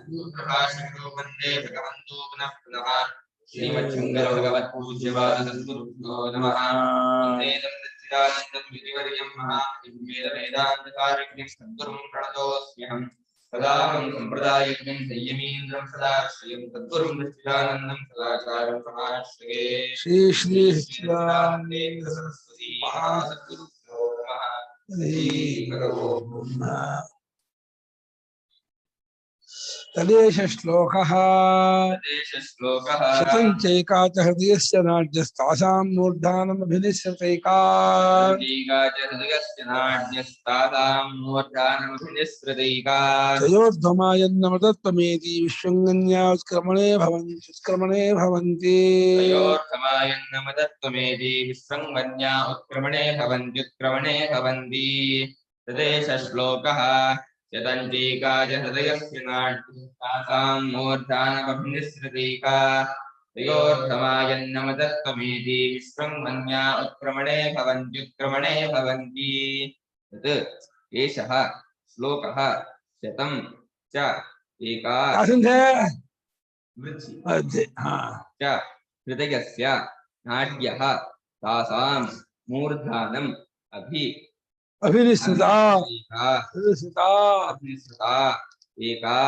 प्रभाषणो वन्दे भगवन्तो पुनः पुनः श्रीमच्छङ्कर भगवत्पूज्यपादसद्गुरुभ्यो नमः वन्देदं सच्चिदानन्दं विधिवर्यं महावेदवेदान्तकारिण्यं सद्गुरुं प्रणतोऽस्म्यहम् सदाहं सम्प्रदायज्ञं संयमीन्द्रं सदा श्रियं सद्गुरुं सच्चिदानन्दं सदाचार्यं समाश्रये श्री श्री सच्चिदानन्देन्द्र सरस्वती महासद्गुरुभ्यो नमः श्रीगुरवो तदेश श्लोकः श्लोकः शतं चैकाच हृदयस्य नाड्यस्तासां मूर्धानमभिनिसृतैका तयोर्ध्वमायन्नमृतत्वमेति विश्वङ्गन्या उत्क्रमणे भवन्ति तदेश श्लोकः शतञ्चैकाच हृदयस्य नाड्यस्तासां मूर्धानमभिनिसृतैका तयोर्धमायन्नमदत्तमेति विश्वङ्गन्या उत्क्रमणे भवन्त्युत्क्रमणे तत् एषः श्लोकः शतं च एका च हृदयस्य नाड्यः तासां मूर्धानम् अभिनिसृता एका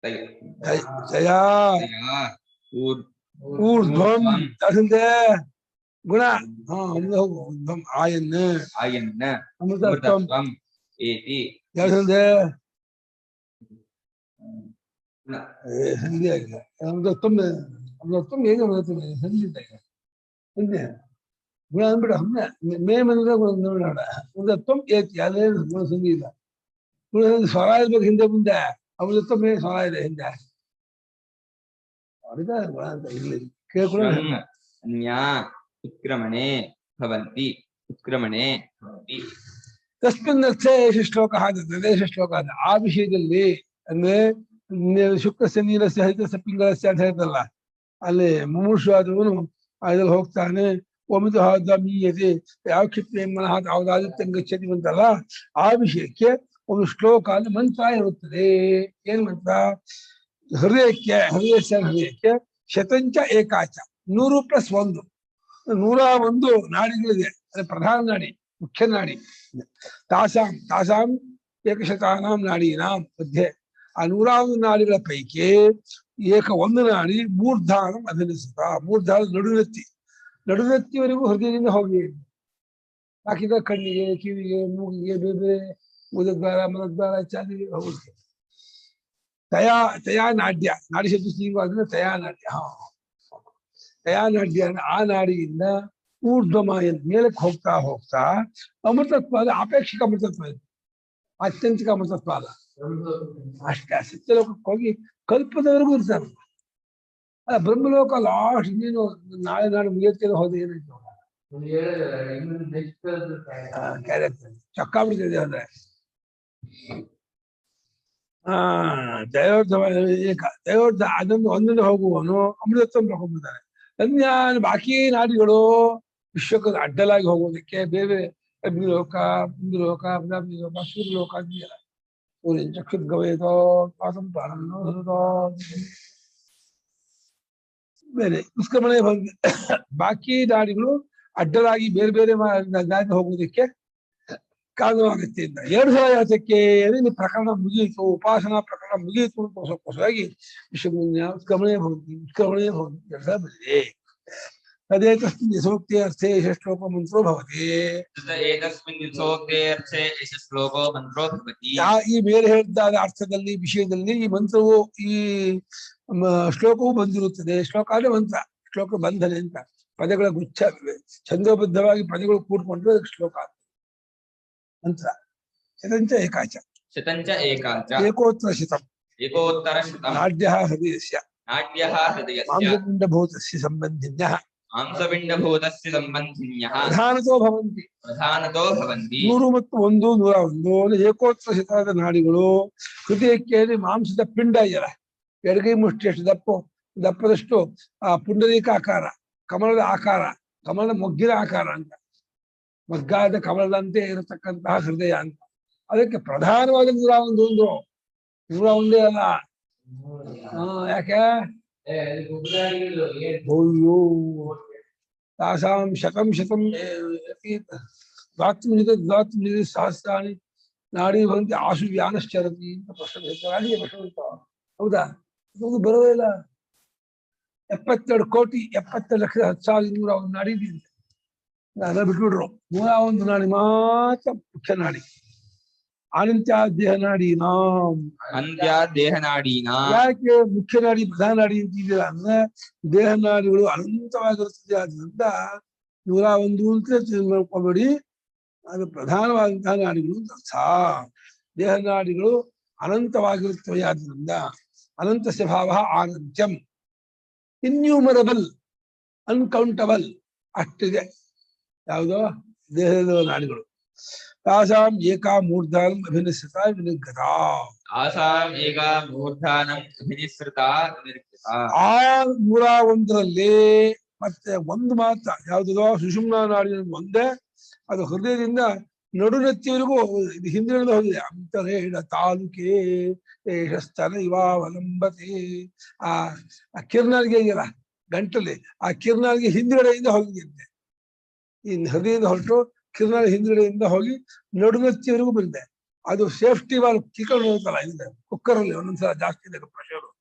तया ऊर्ध्वं गुण ऊर्ध्वं आयन्न अमृतत्वम् एति अमृतत्वं ಹೇಗೆ ಸಂಧಿತ ಸಂಧಿ ಗುಣ ಅಂದ್ಬಿಡ ಮೇ ಬಂದ್ರೆ ನೋಡೋಣ ಅಮೃತತ್ವಂ ಏತಿ ಅದೇನು ಗುಣ ಸಂಧಿ ಇಲ್ಲ ಗುಣ ಸ್ವರ ಇರ್ಬೇಕು ಹಿಂದೆ ಮುಂದೆ ಅಮೃತತ್ವ ಮೇ ಸ್ವರ ಇದೆ ಹಿಂದೆ ಗುಣ ಅಂತ ಇಲ್ಲಿ ಕೇಳ್ಕೊಳ ಅನ್ಯಾ उत्क्रमणे भवन्ति तस्मिन् अर्थे एष श्लोकः तदेश श्लोकः आ विषयದಲ್ಲಿ ಅಂದ್ರೆ ಶುಕ್ರಸ್ಯ ನೀಲಸ್ಯ ಹರಿತಸ್ಯ ಪಿಂಗಳಸ್ಯ ಅಂತ ಹೇಳ್ತಲ್ಲ ಅಲ್ಲಿ ಮುಮುಕ್ಷುವಾದವನು ಅದ್ರಲ್ಲಿ ಹೋಗ್ತಾನೆ ಒಮ್ಮಿದು ಹಾದ ಮೀಯತೆ ಯಾವ ಕ್ಷಿಪ್ರ ಮನಃ ತಾವದಾದಿತ್ಯಂ ಗಚ್ಚತಿ ಅಂತಲ್ಲ ಆ ವಿಷಯಕ್ಕೆ ಒಂದು ಶ್ಲೋಕ ಅಲ್ಲಿ ಮಂತ್ರ ಇರುತ್ತದೆ ಏನ್ ಮಂತ್ರ ಹೃದಯಕ್ಕೆ ಶತಂಚ ಏಕಾಚ 100+1 101 ನಾಡಿಗಳಿದೆ ಅಂದ್ರೆ ಪ್ರಧಾನ ನಾಡಿ ಮುಖ್ಯ ನಾಡಿ ತಾಸಾಂ ಏಕಶತಾನಾಂ ನಾಡೀನಾಂ ಮಧ್ಯೆ ಆ 101 ನಾಡಿಗಳ ಪೈಕಿ ಒಂದು ನಾಡಿ ಮೂರ್ಧಾನ ಅಭಿನಿಸುತ್ತ ಮೂರ್ಧಾನ ನಡುನೆತ್ತಿವರೆಗೂ ಹೃದಯದಿಂದ ಹೋಗಿ ಬಾಕಿದ ಕಣ್ಣಿಗೆ ಕಿವಿಗೆ ಮೂಗಿಗೆ ಬೇರೆ ಉದದ್ವಾರ ಮಲದ್ವಾರ ಇತ್ಯಾದಿ ಹೋಗುತ್ತೆ ತಯಾ ನಾಡ್ಯ ನಾಡಿ ಶಬ್ದ ಅಂದ್ರೆ ತಯಾ ನಾಡ್ಯ ಆ ನಾಡಿಯಿಂದ ಊರ್ಧ್ವಮಾಯನ್ ಮೇಲಕ್ಕೆ ಹೋಗ್ತಾ ಅಮೃತತ್ವ ಅದ ಆಪೇಕ್ಷಿಕ ಅಮೃತತ್ವ ಇದೆ ಆತ್ಯಂತಿಕ ಅಮೃತತ್ವ ಅಲ್ಲ ಅಷ್ಟೇ ಸತ್ಯಲೋಕಕ್ಕೆ ಹೋಗಿ ಕಲ್ಪದವರೆಗೂ ಇರ್ತಾರೆ ಅಲ್ಲ ಬ್ರಹ್ಮಲೋಕ ಲಾಸ್ಟ್ ನೀನು ನಾಳೆ ಮುಗಿಯತ್ತೆಲ್ಲ ಹೋದ ಏನಾಯ್ತು ಚಕ್ಕಾಬಿಡ್ತಿದೆ ಅಂದ್ರೆ ದಯೋರ್ಧ ಅದನ್ನು ಒಂದೊಂದು ಹೋಗುವನು ಅಮೃತತ್ವ ತಗೊಂಡ್ಬಿಡ್ತಾನೆ ಅನ್ಯಾನ್ ಬಾಕಿ ನಾಡಿಗಳು ವಿಶ್ವಕ್ಕೆ ಅಡ್ಡಲಾಗಿ ಹೋಗೋದಕ್ಕೆ ಬೇರೆ ಅಗ್ನಿಲೋಕ ಇಂದ್ರಲೋಕ ಲೋಕ ಸೂರ್ಯಲೋಕ ಇದೆಯಲ್ಲ ಸೂರ್ಯನ ಚಕ್ಷುರ್ಗವೇದೋ ವಾಸಂ ಪ್ರಾರಂಭ ಬೇರೆ ಉತ್ಕ್ರಮಣೆ ಬಾಕಿ ನಾಡಿಗಳು ಅಡ್ಡಲಾಗಿ ಬೇರೆ ದಾರಿ ಹೋಗೋದಕ್ಕೆ ಕಾರಣವಾಗುತ್ತೆ ಅಂತ 2 ಸಲ ಯಾತಕ್ಕೆ ಪ್ರಕರಣ ಮುಗಿಯಿತು ಉಪಾಸನಾ ಪ್ರಕರಣ ಮುಗಿಯಿತು ಅಂತಾಗಿ ವಿಶ್ವಜ್ಞ ಉತ್ಕ್ರಮಣೆ ಭವಂತಿ 2 ಸಲ ಬಂದಿದೆ ತದೇತಸ್ಮಿನ್ ಯಥೋಕ್ತೆ ಅರ್ಥೇ ಏಷ ಶ್ಲೋಕ ಮಂತ್ರೋ ಭವತಿ ಈ ಮೇಲೆ ಹೇಳಿದ್ದಾದ ಅರ್ಥದಲ್ಲಿ ವಿಷಯದಲ್ಲಿ ಈ ಮಂತ್ರವು ಈ ಶ್ಲೋಕವು ಬಂದಿರುತ್ತದೆ ಶ್ಲೋಕ ಅಂದ್ರೆ ಮಂತ್ರ ಶ್ಲೋಕ ಬಂಧನೆ ಅಂತ ಪದಗಳ ಗುಚ್ಛ ಛಂದೋಬದ್ಧವಾಗಿ ಪದಗಳು ಕೂಡ್ಕೊಂಡ್ರೆ ಶ್ಲೋಕ ಮಂತ್ರ ಶತಂಚ ಏಕಾಚ ಏಕೋತ್ತರ ಶತಂ ನಾಡ್ಯಃ ಹೃದಯಸ್ಯ ಮಾಂಸಪಿಂಡಭೂತಸ್ಯ ಸಂಬಂಧಿನ್ಯಃ ಪ್ರಧಾನತೋ ಭವಂತಿ 100 ಮತ್ತು 101 ಏಕೋತ್ತರ ಶತದ ನಾಡಿಗಳು ಹೃದಯಕ್ಕೆ ಮಾಂಸದ ಪಿಂಡ ಇದೆಯಲ್ಲ ಎಡಗೈ ಮುಷ್ಟಿಯಷ್ಟು ದಪ್ಪದಷ್ಟು ಆ ಪುಂಡರೀಕ ಆಕಾರ ಕಮಲದ ಆಕಾರ ಕಮಲದ ಮೊಗ್ಗಿನ ಆಕಾರ ಅಂತ ಮಗ್ಗಾದ ಕಮಲದಂತೆ ಇರತಕ್ಕಂತಹ ಹೃದಯ ಅಂತ ಅದಕ್ಕೆ ಪ್ರಧಾನವಾದ 101 ಅಲ್ಲ ಯಾಕೆ ಅಯ್ಯೋ ತಾಸಾಂ ಶತಂ ಶತಂ ದ್ವಾತ್ಮ ಸಹಸ್ರಾಣಿ ನಾಡಿ ಬಂದು ಆಶು ವ್ಯಾನಶ್ಚರತಿ ಅಂತ ಪ್ರಶ್ನೆ ಬರ್ತಾವ. ಹೌದಾ? ಅದು ಬರೋದೇ ಇಲ್ಲ. 72 ಕೋಟಿ 70 ಲಕ್ಷ 10,101 ನಾಡಿ ಇದೆ. ಅದ ಬಿಟ್ಬಿಟ್ರು. 101 ನಾಡಿ ಮಾತ್ರ ಮುಖ್ಯ ನಾಡಿ. ಅನಂತ್ಯ ದೇಹ ನಾಡಿ ಅಂತ್ಯ ದೇಹನಾಡೀನಾ. ಯಾಕೆ ಮುಖ್ಯ ನಾಡಿ ಪ್ರಧಾನ ನಾಡಿ ಅಂತಿದ್ದೀರಾ ಅಂದ್ರೆ ದೇಹ ನಾಡಿಗಳು ಅನಂತವಾಗಿರುತ್ತದೆ. ಆದ್ರಿಂದ 101 ಅಂತ ಮಾಡ್ಕೊಬೇಡಿ, ಅದು ಪ್ರಧಾನವಾದಂತಹ ನಾಡಿಗಳು ಅಂತ ಅರ್ಥ. ದೇಹ ನಾಡಿಗಳು ಅನಂತವಾಗಿರುತ್ತವೆ. ಆದ್ರಿಂದ ಅನಂತ ಸ್ವಭಾವ ಅನಂತ್ಯಂ, ಇನ್ಯೂಮರಬಲ್, ಅನ್ಕೌಂಟಬಲ್ ಅಷ್ಟಿದೆ. ಯಾವುದೋ ದೇಹದ ನಾಡಿಗಳು. ತಾಸಾಂ ಏಕಾ ಮೂರ್ಧಾನಂ ಅಭಿನಿಶ್ಚಿತ ವಿನಿರ್ಗತ. ಆಸಾಂ ಏಕ ಮೂರ್ಧಾನಂ ಅಭಿನಿಸೃತ ವಿನಿರ್ಗತ. ಆ 101ರಲ್ಲಿ ಮತ್ತೆ ಒಂದು ಮಾತ್ರ ಯಾವುದೋ ಸುಷುಮ್ನಾ ನಾಡಿನ ಒಂದೇ, ಅದು ಹೃದಯದಿಂದ ನಡುನೆತ್ತಿವರೆಗೂ ಇದು ಹಿಂದಿನಿಂದ ಹೋಗಿದೆ. ಅಂತರೇಣ ತಾಲೂಕೆ ಸ್ಥಳ ಇವಾವಲಂಬತೆ. ಆ ಕಿರ್ನಾಲ್ಗೆ ಇದೆಯಲ್ಲ ಗಂಟಲ್ಲಿ, ಆ ಕಿರ್ನಾಲ್ಗೆ ಹಿಂದ್ಗಡೆಯಿಂದ ಹೋಗಿದ್ದೆ. ಈ ಹೃದಯದಿಂದ ಹೊರಟು ಕಿರ್ನಾಲ್ ಹಿಂದ್ಗಡೆಯಿಂದ ಹೋಗಿ ನಡುನೆತ್ತಿವರೆಗೂ ಬಂದೆ. ಅದು ಸೇಫ್ಟಿ ವಾಲ್ ಕಿಕ್ಕೊಂಡು ಹೋಗ್ತಲ್ಲ ಇದೆ ಕುಕ್ಕರಲ್ಲಿ. ಒಂದೊಂದ್ಸಲ ಜಾಸ್ತಿ ಇದೆ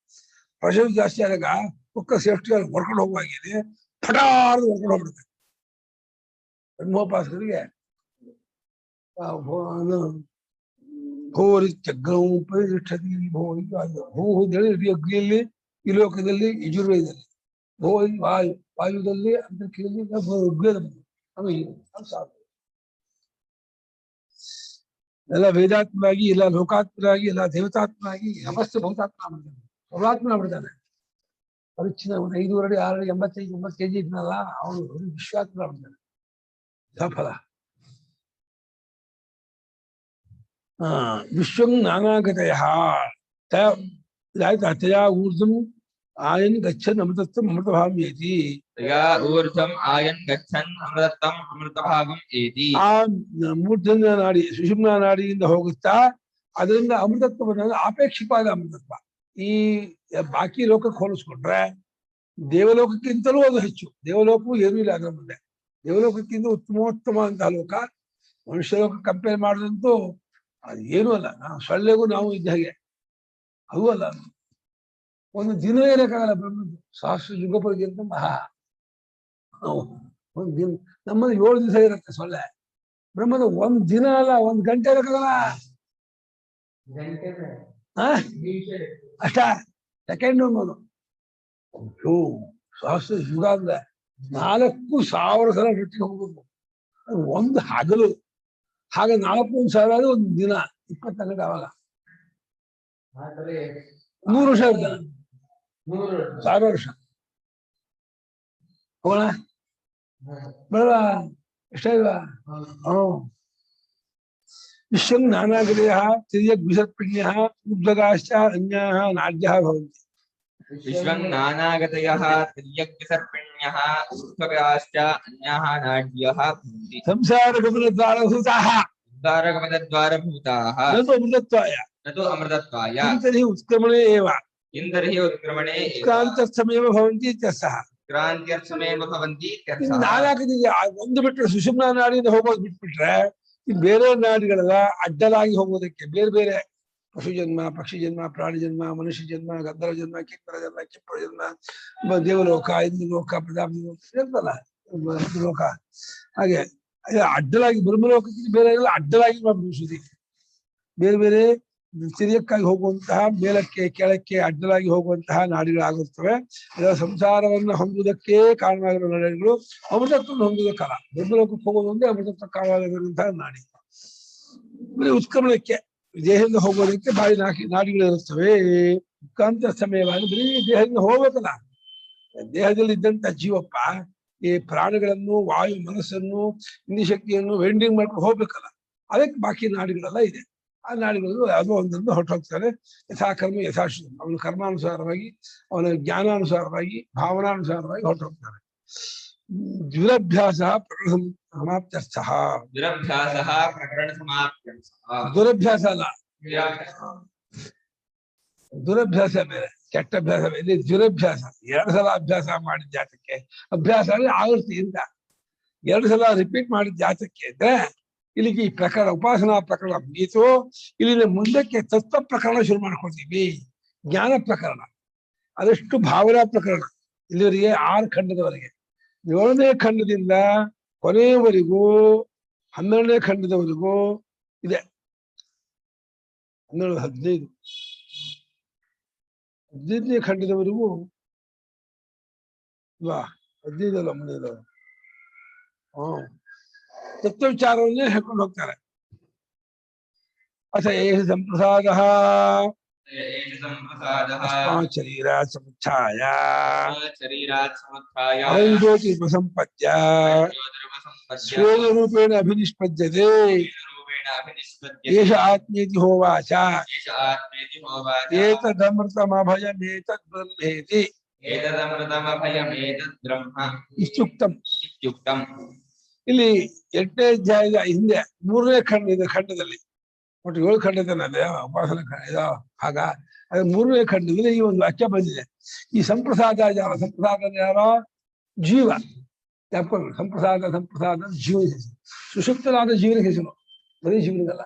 ಪ್ರೆಷರ್ ಜಾಸ್ತಿ ಆದಾಗ ಕುಕ್ಕರ್ ಸೇಫ್ಟಿ ವಾಲ್ ಹೊರ್ಕೊಂಡು ಹೋಗುವಾಗಿದೆ, ಪಟಾರ್ದು ಹೊರ್ಕೊಂಡು ಹೋಗ್ಬಿಡುತ್ತೆ. ಬ್ರಹ್ಮೋಪಾಸಕರಿಗೆ ಭೋರಿತ್ಯಗ್ರೌಪರಿಷ್ಠತಿ ಭೋರಿ ಭೂ ಹೇಳಿ ಅಗ್ನಿಯಲ್ಲಿ, ಈ ಲೋಕದಲ್ಲಿ ಯಜುರ್ವೇದದಲ್ಲಿ, ಭೋ ವಾಯು, ವಾಯುದಲ್ಲಿ ಅಂತರಿಕ್ಷದಲ್ಲಿ ಋಗ್ವೇದ ಸಾಕು. ಎಲ್ಲ ವೇದಾತ್ಮರಾಗಿ, ಎಲ್ಲ ಲೋಕಾತ್ಮರಾಗಿ, ಎಲ್ಲ ದೇವತಾತ್ಮರಾಗಿ, ಸಮಸ್ತ ಭೌತಾತ್ಮ ಮಾಡ್ತಾನೆ, ಸರ್ವಾತ್ಮ ಮಾಡ್ತಾನೆ. ಪರಿಚ್ಛಿನ್ನ 5 ಅಡಿ 6 ಅಡಿ 85-90 kg ಇದ್ನಲ್ಲ ಅವನು ವಿಶ್ವಾತ್ಮ ಮಾಡ್ತಾನೆ. ಸಫಲ. ವಿಶ್ವಂ ನಾನಾಗತಯ ತಯಾ ಊರ್ಧ್ವಂ ಆಯನ್ ಗಚ್ಚನ್ ಅಮೃತತ್ವಂ ಅಮೃತಭಾವ್ಯೇತಿ. ತಯಾ ಊರ್ಧ್ವಂ ಆಯನ್ ಗಚ್ಚನ್ ಅಮೃತತ್ವಂ ಅಮೃತಭಾಗಂ ಏತಿ. ಆ ಮೂರ್ಧನ್ಯ ನಾಡಿ ಸುಷುಮ್ನಾ ನಾಡಿಯಿಂದ ಹೋಗುತ್ತಾ ಅದರಿಂದ ಅಮೃತತ್ವ ಬಂದಾಗ ಆಪೇಕ್ಷಿಕವಾದ ಅಮೃತತ್ವ. ಈ ಬಾಕಿ ಲೋಕಕ್ಕೆ ಹೋಲಿಸ್ಕೊಂಡ್ರೆ ದೇವಲೋಕಕ್ಕಿಂತಲೂ ಅದು ಹೆಚ್ಚು. ದೇವಲೋಕವು ಏನೂ ಇಲ್ಲ ಅದರ ಮುಂದೆ. ದೇವಲೋಕಕ್ಕಿಂತ ಉತ್ತಮೋತ್ತಮ ಅಂತಹ ಲೋಕ. ಮನುಷ್ಯ ಲೋಕ ಕಂಪೇರ್ ಮಾಡಿದಂತೂ ಅದು ಏನೂ ಅಲ್ಲ. ಸೊಳ್ಳೆಗೂ ನಾವು ಇದ್ದ ಹಾಗೆ ಅದು ಅಲ್ಲ. ಒಂದು ದಿನ ಏನಕ್ಕಾಗಲ್ಲ ಬ್ರಹ್ಮದ್ದು. ಸಹಸ್ರ ಯುಗ ಪರ್ಯಂತ ಮಹಾ ಒಂದು ದಿನ. ನಮ್ಮದು 7 ದಿವಸ ಇರುತ್ತೆ ಸೊಳ್ಳೆ. ಬ್ರಹ್ಮದ 1 ದಿನ ಅಲ್ಲ, 1 ಗಂಟೆ ಇರಕ್ಕಾಗಲ್ಲ. ಅಷ್ಟ ಸೆಕೆಂಡ್ ಅನ್ನೋದು. ಸಹಸ್ರ ಯುಗ ಅಂದ್ರೆ 4,000 ಸಲ ಹೊಟ್ಟಿಗೆ ಹೋಗ್ಬೇಕು. ಅದು ಒಂದು ಹಗಲು. ಹಾಗೆ 4,000 ಆದ್ರೆ 1 ದಿನ 24 ಗಂಟೆ. ಅವಾಗ 100 ವರ್ಷ ಇರ್ತಾರೆ. 1,000 ವರ್ಷ ಹೋಗೋಣ ಬೇಡವಾ? ಎಷ್ಟ ಇಲ್ವಾ? ವಿಶ್ವಂ ನಾನಾಗತಯ ತಿರ್ಯಗ್ ವಿಸರ್ಪಿಣ್ಯ ಉದ್ಭಗಾಶ್ಚ ಅನ್ಯಾಃ ನಾಡ್ಯಃ ಭವಂತಿ. ವಿಶ್ವಂ ನಾನಾಗತಯಃ ತಿರ್ಯಗ್ ವಿಸರ್ಪಿಣ್ಯಃ ಉದ್ಭಗಾಶ್ಚ ಅನ್ಯಾಃ ನಾಡ್ಯಃ ಭವಂತಿ. ಸಂಸಾರ ಗಮನದ್ವಾರಭೂತಾಃ ಉದ್ಧಾರಗಮನದ್ವಾರಭೂತಾಃ ನತು ಅಮೃತತ್ವಾಯ ನತು ಅಮೃತತ್ವಾಯ ತರ್ಹಿ ಉತ್ಕ್ರಮಣೇ ಏವ ಇಂದರ್ಹಿ ಉತ್ಕ್ರಮಣೇ ಕ್ರಾಂತ್ಯರ್ಥಮೇವ ಭವಂತಿ ಇತ್ಯರ್ಥಃ. ಕ್ರಾಂತ್ಯರ್ಥಮೇವ ಭವಂತಿ ಇತ್ಯರ್ಥಃ. 4 ಒಂದು ಬಿಟ್ಟರೆ ಸುಷುಮ್ನಾ ನಾಡಿಯಿಂದ ಹೋಗೋದು ಬಿಟ್ಬಿಟ್ರೆ ಈ ಬೇರೆ ನಾಡಿಗಳೆಲ್ಲ ಅಡ್ಡಲಾಗಿ ಹೋಗೋದಕ್ಕೆ ಬೇರೆ ಬೇರೆ ಪಶು ಜನ್ಮ, ಪಕ್ಷಿ ಜನ್ಮ, ಪ್ರಾಣಿ ಜನ್ಮ, ಮನುಷ್ಯ ಜನ್ಮ, ಗಂಧರ್ವ ಜನ್ಮ, ಕಿನ್ನರ ಜನ್ಮ, ಕಿಪ್ಪರ ಜನ್ಮ, ದೇವಲೋಕ, ಇಂದ್ರಲೋಕ, ಪ್ರಜಾಪತಿ ಲೋಕ, ಹಾಗೆ ಅಡ್ಡಲಾಗಿ ಬ್ರಹ್ಮಲೋಕಕ್ಕೆ ಬೇರೆ ಎಲ್ಲ ಅಡ್ಡಲಾಗಿ ಮಾಡ್ಬಿಡಿಸುದಿ. ಬೇರೆ ಬೇರೆ ತಿರ್ಯಕ್ಕಾಗಿ ಹೋಗುವಂತಹ, ಮೇಲಕ್ಕೆ ಕೆಳಕ್ಕೆ ಅಡ್ಡಲಾಗಿ ಹೋಗುವಂತಹ ನಾಡಿಗಳಾಗುತ್ತವೆ. ಇದರ ಸಂಸಾರವನ್ನು ಹೊಂದುವುದಕ್ಕೆ ಕಾರಣವಾಗಿರುವ ನಾಡಿಗಳು ಅಮೃತತ್ವವನ್ನು ಹೊಂದುವುದಕ್ಕಲ್ಲ. ಬ್ರಹ್ಮಲೋಕಕ್ಕೆ ಹೋಗೋದು ಒಂದೇ ಅಮೃತತ್ವ ಕಾರಣವಾಗಿರುವಂತಹ ನಾಡಿ. ಉತ್ಕ್ರಮಣಕ್ಕೆ ದೇಹದಿಂದ ಹೋಗೋದಕ್ಕೆ ಬಾರಿ ನಾಡಿಗಳು ಇರುತ್ತವೆ. ಉತ್ಕಾಂತ ಸಮಯವಾಗಿ ಬರೀ ದೇಹದಿಂದ ಹೋಗ್ಬೇಕಲ್ಲ. ದೇಹದಲ್ಲಿ ಇದ್ದಂತ ಜೀವಪ್ಪ ಈ ಪ್ರಾಣಿಗಳನ್ನು, ವಾಯು, ಮನಸ್ಸನ್ನು, ಇಂದ್ರಿಯ ಶಕ್ತಿಯನ್ನು ವೆಂಡಿಂಗ್ ಮಾಡ್ಕೊಂಡು ಹೋಗ್ಬೇಕಲ್ಲ. ಅದಕ್ಕೆ ಬಾಕಿ ನಾಡಿಗಳೆಲ್ಲ ಇದೆ. ಆ ನಾಡಿಗಳು ಯಾವುದೋ ಒಂದೊಂದು ಹೊರಟೋಗ್ತಾರೆ. ಯಥಾಕರ್ಮ ಯಥಾಶ್ರಮ. ಅವನ ಕರ್ಮಾನುಸಾರವಾಗಿ, ಅವನ ಜ್ಞಾನಾನುಸಾರವಾಗಿ, ಭಾವನಾನುಸಾರವಾಗಿ ಹೊರಟೋಗ್ತಾರೆ. ದುರಭ್ಯಾಸ ಪ್ರಕರಣ ಸಮಾಪ್ತ್ಯರ್ಥ. ಪ್ರಕರಣ ಸಮಾಪ್ತ್ಯರ್ಥ. ದುರಭ್ಯಾಸ ಅಲ್ಲ, ದುರಭ್ಯಾಸ ಬೇರೆ, ಕೆಟ್ಟ ಅಭ್ಯಾಸ ಬೇರೆ. ಇಲ್ಲಿ ದುರಭ್ಯಾಸ. 2 ಸಲ ಅಭ್ಯಾಸ ಮಾಡಿದ ಜಾತಕ್ಕೆ ಅಭ್ಯಾಸ ಅಂದ್ರೆ ಆವೃತ್ತಿ ಅಂತ. 2 ಸಲ ರಿಪೀಟ್ ಮಾಡಿದ ಜಾತಕ್ಕೆ ಅಂದ್ರೆ ಇಲ್ಲಿಗೆ ಈ ಪ್ರಕರಣ ಉಪಾಸನಾ ಪ್ರಕರಣ ಮುಗೀತು. ಇಲ್ಲಿಂದ ಮುಂದಕ್ಕೆ ತತ್ವ ಪ್ರಕರಣ ಶುರು ಮಾಡ್ಕೊಳ್ತೀವಿ. ಜ್ಞಾನ ಪ್ರಕರಣ ಅದಷ್ಟು ಭಾವನಾ ಪ್ರಕರಣ. ಇಲ್ಲಿವರೆಗೆ 6 ಖಂಡದವರೆಗೆ. 7ನೇ ಖಂಡದಿಂದ ಕೊನೆಯವರೆಗೂ 12ನೇ ಖಂಡದವರೆಗೂ ಇದೆ. 12, 15, 15ನೇ ಖಂಡದವರೆಗೂ 15 ಅಲ್ಲ, ಮುಂದೆ ತತ್ವ ವಿಚಾರವನ್ನೇ ಹೇಳ್ಕೊಂಡು ಹೋಗ್ತಾರೆ. ಅಥ ಏಷ ಸಂಪ್ರಸಾದ ಶರೀರಾತ್ ಸಮುತ್ಥಾಯ ಜ್ಯೋತಿ ಉಪಸಂಪದ್ಯ ಸ್ವೇನ ರೂಪೇಣ ಅಭಿನಿಷ್ಪದ್ಯತೆ ಏಷ ಆತ್ಮೇತಿ ಹೋವಾಚ ಏತದಮೃತಮಭಯಮೇತದ್ ಬ್ರಹ್ಮೇತಿ ಇತ್ಯುಕ್ತಂ. ಇಲ್ಲಿ 8ನೇ ಅಧ್ಯಾಯದ ಹಿಂದೆ 3ನೇ ಖಂಡದಲ್ಲಿ ಒಟ್ಟು 7 ಖಂಡದಲ್ಲಿ ಉಪಾಸನ ಭಾಗ. ಅದು 3ನೇ ಖಂಡದಲ್ಲಿ ಈ ಒಂದು ವಾಕ್ಯ ಬಂದಿದೆ. ಈ ಸಂಪ್ರಸಾದ ಯಾರೋ ಜೀವ. ಸಂಪ್ರಸಾದ ಜೀವನ ಹೆಸರು. ಸುಷುಪ್ತನಾದ ಜೀವನ ಹೆಸರು, ಬರೀ ಜೀವನದಲ್ಲ.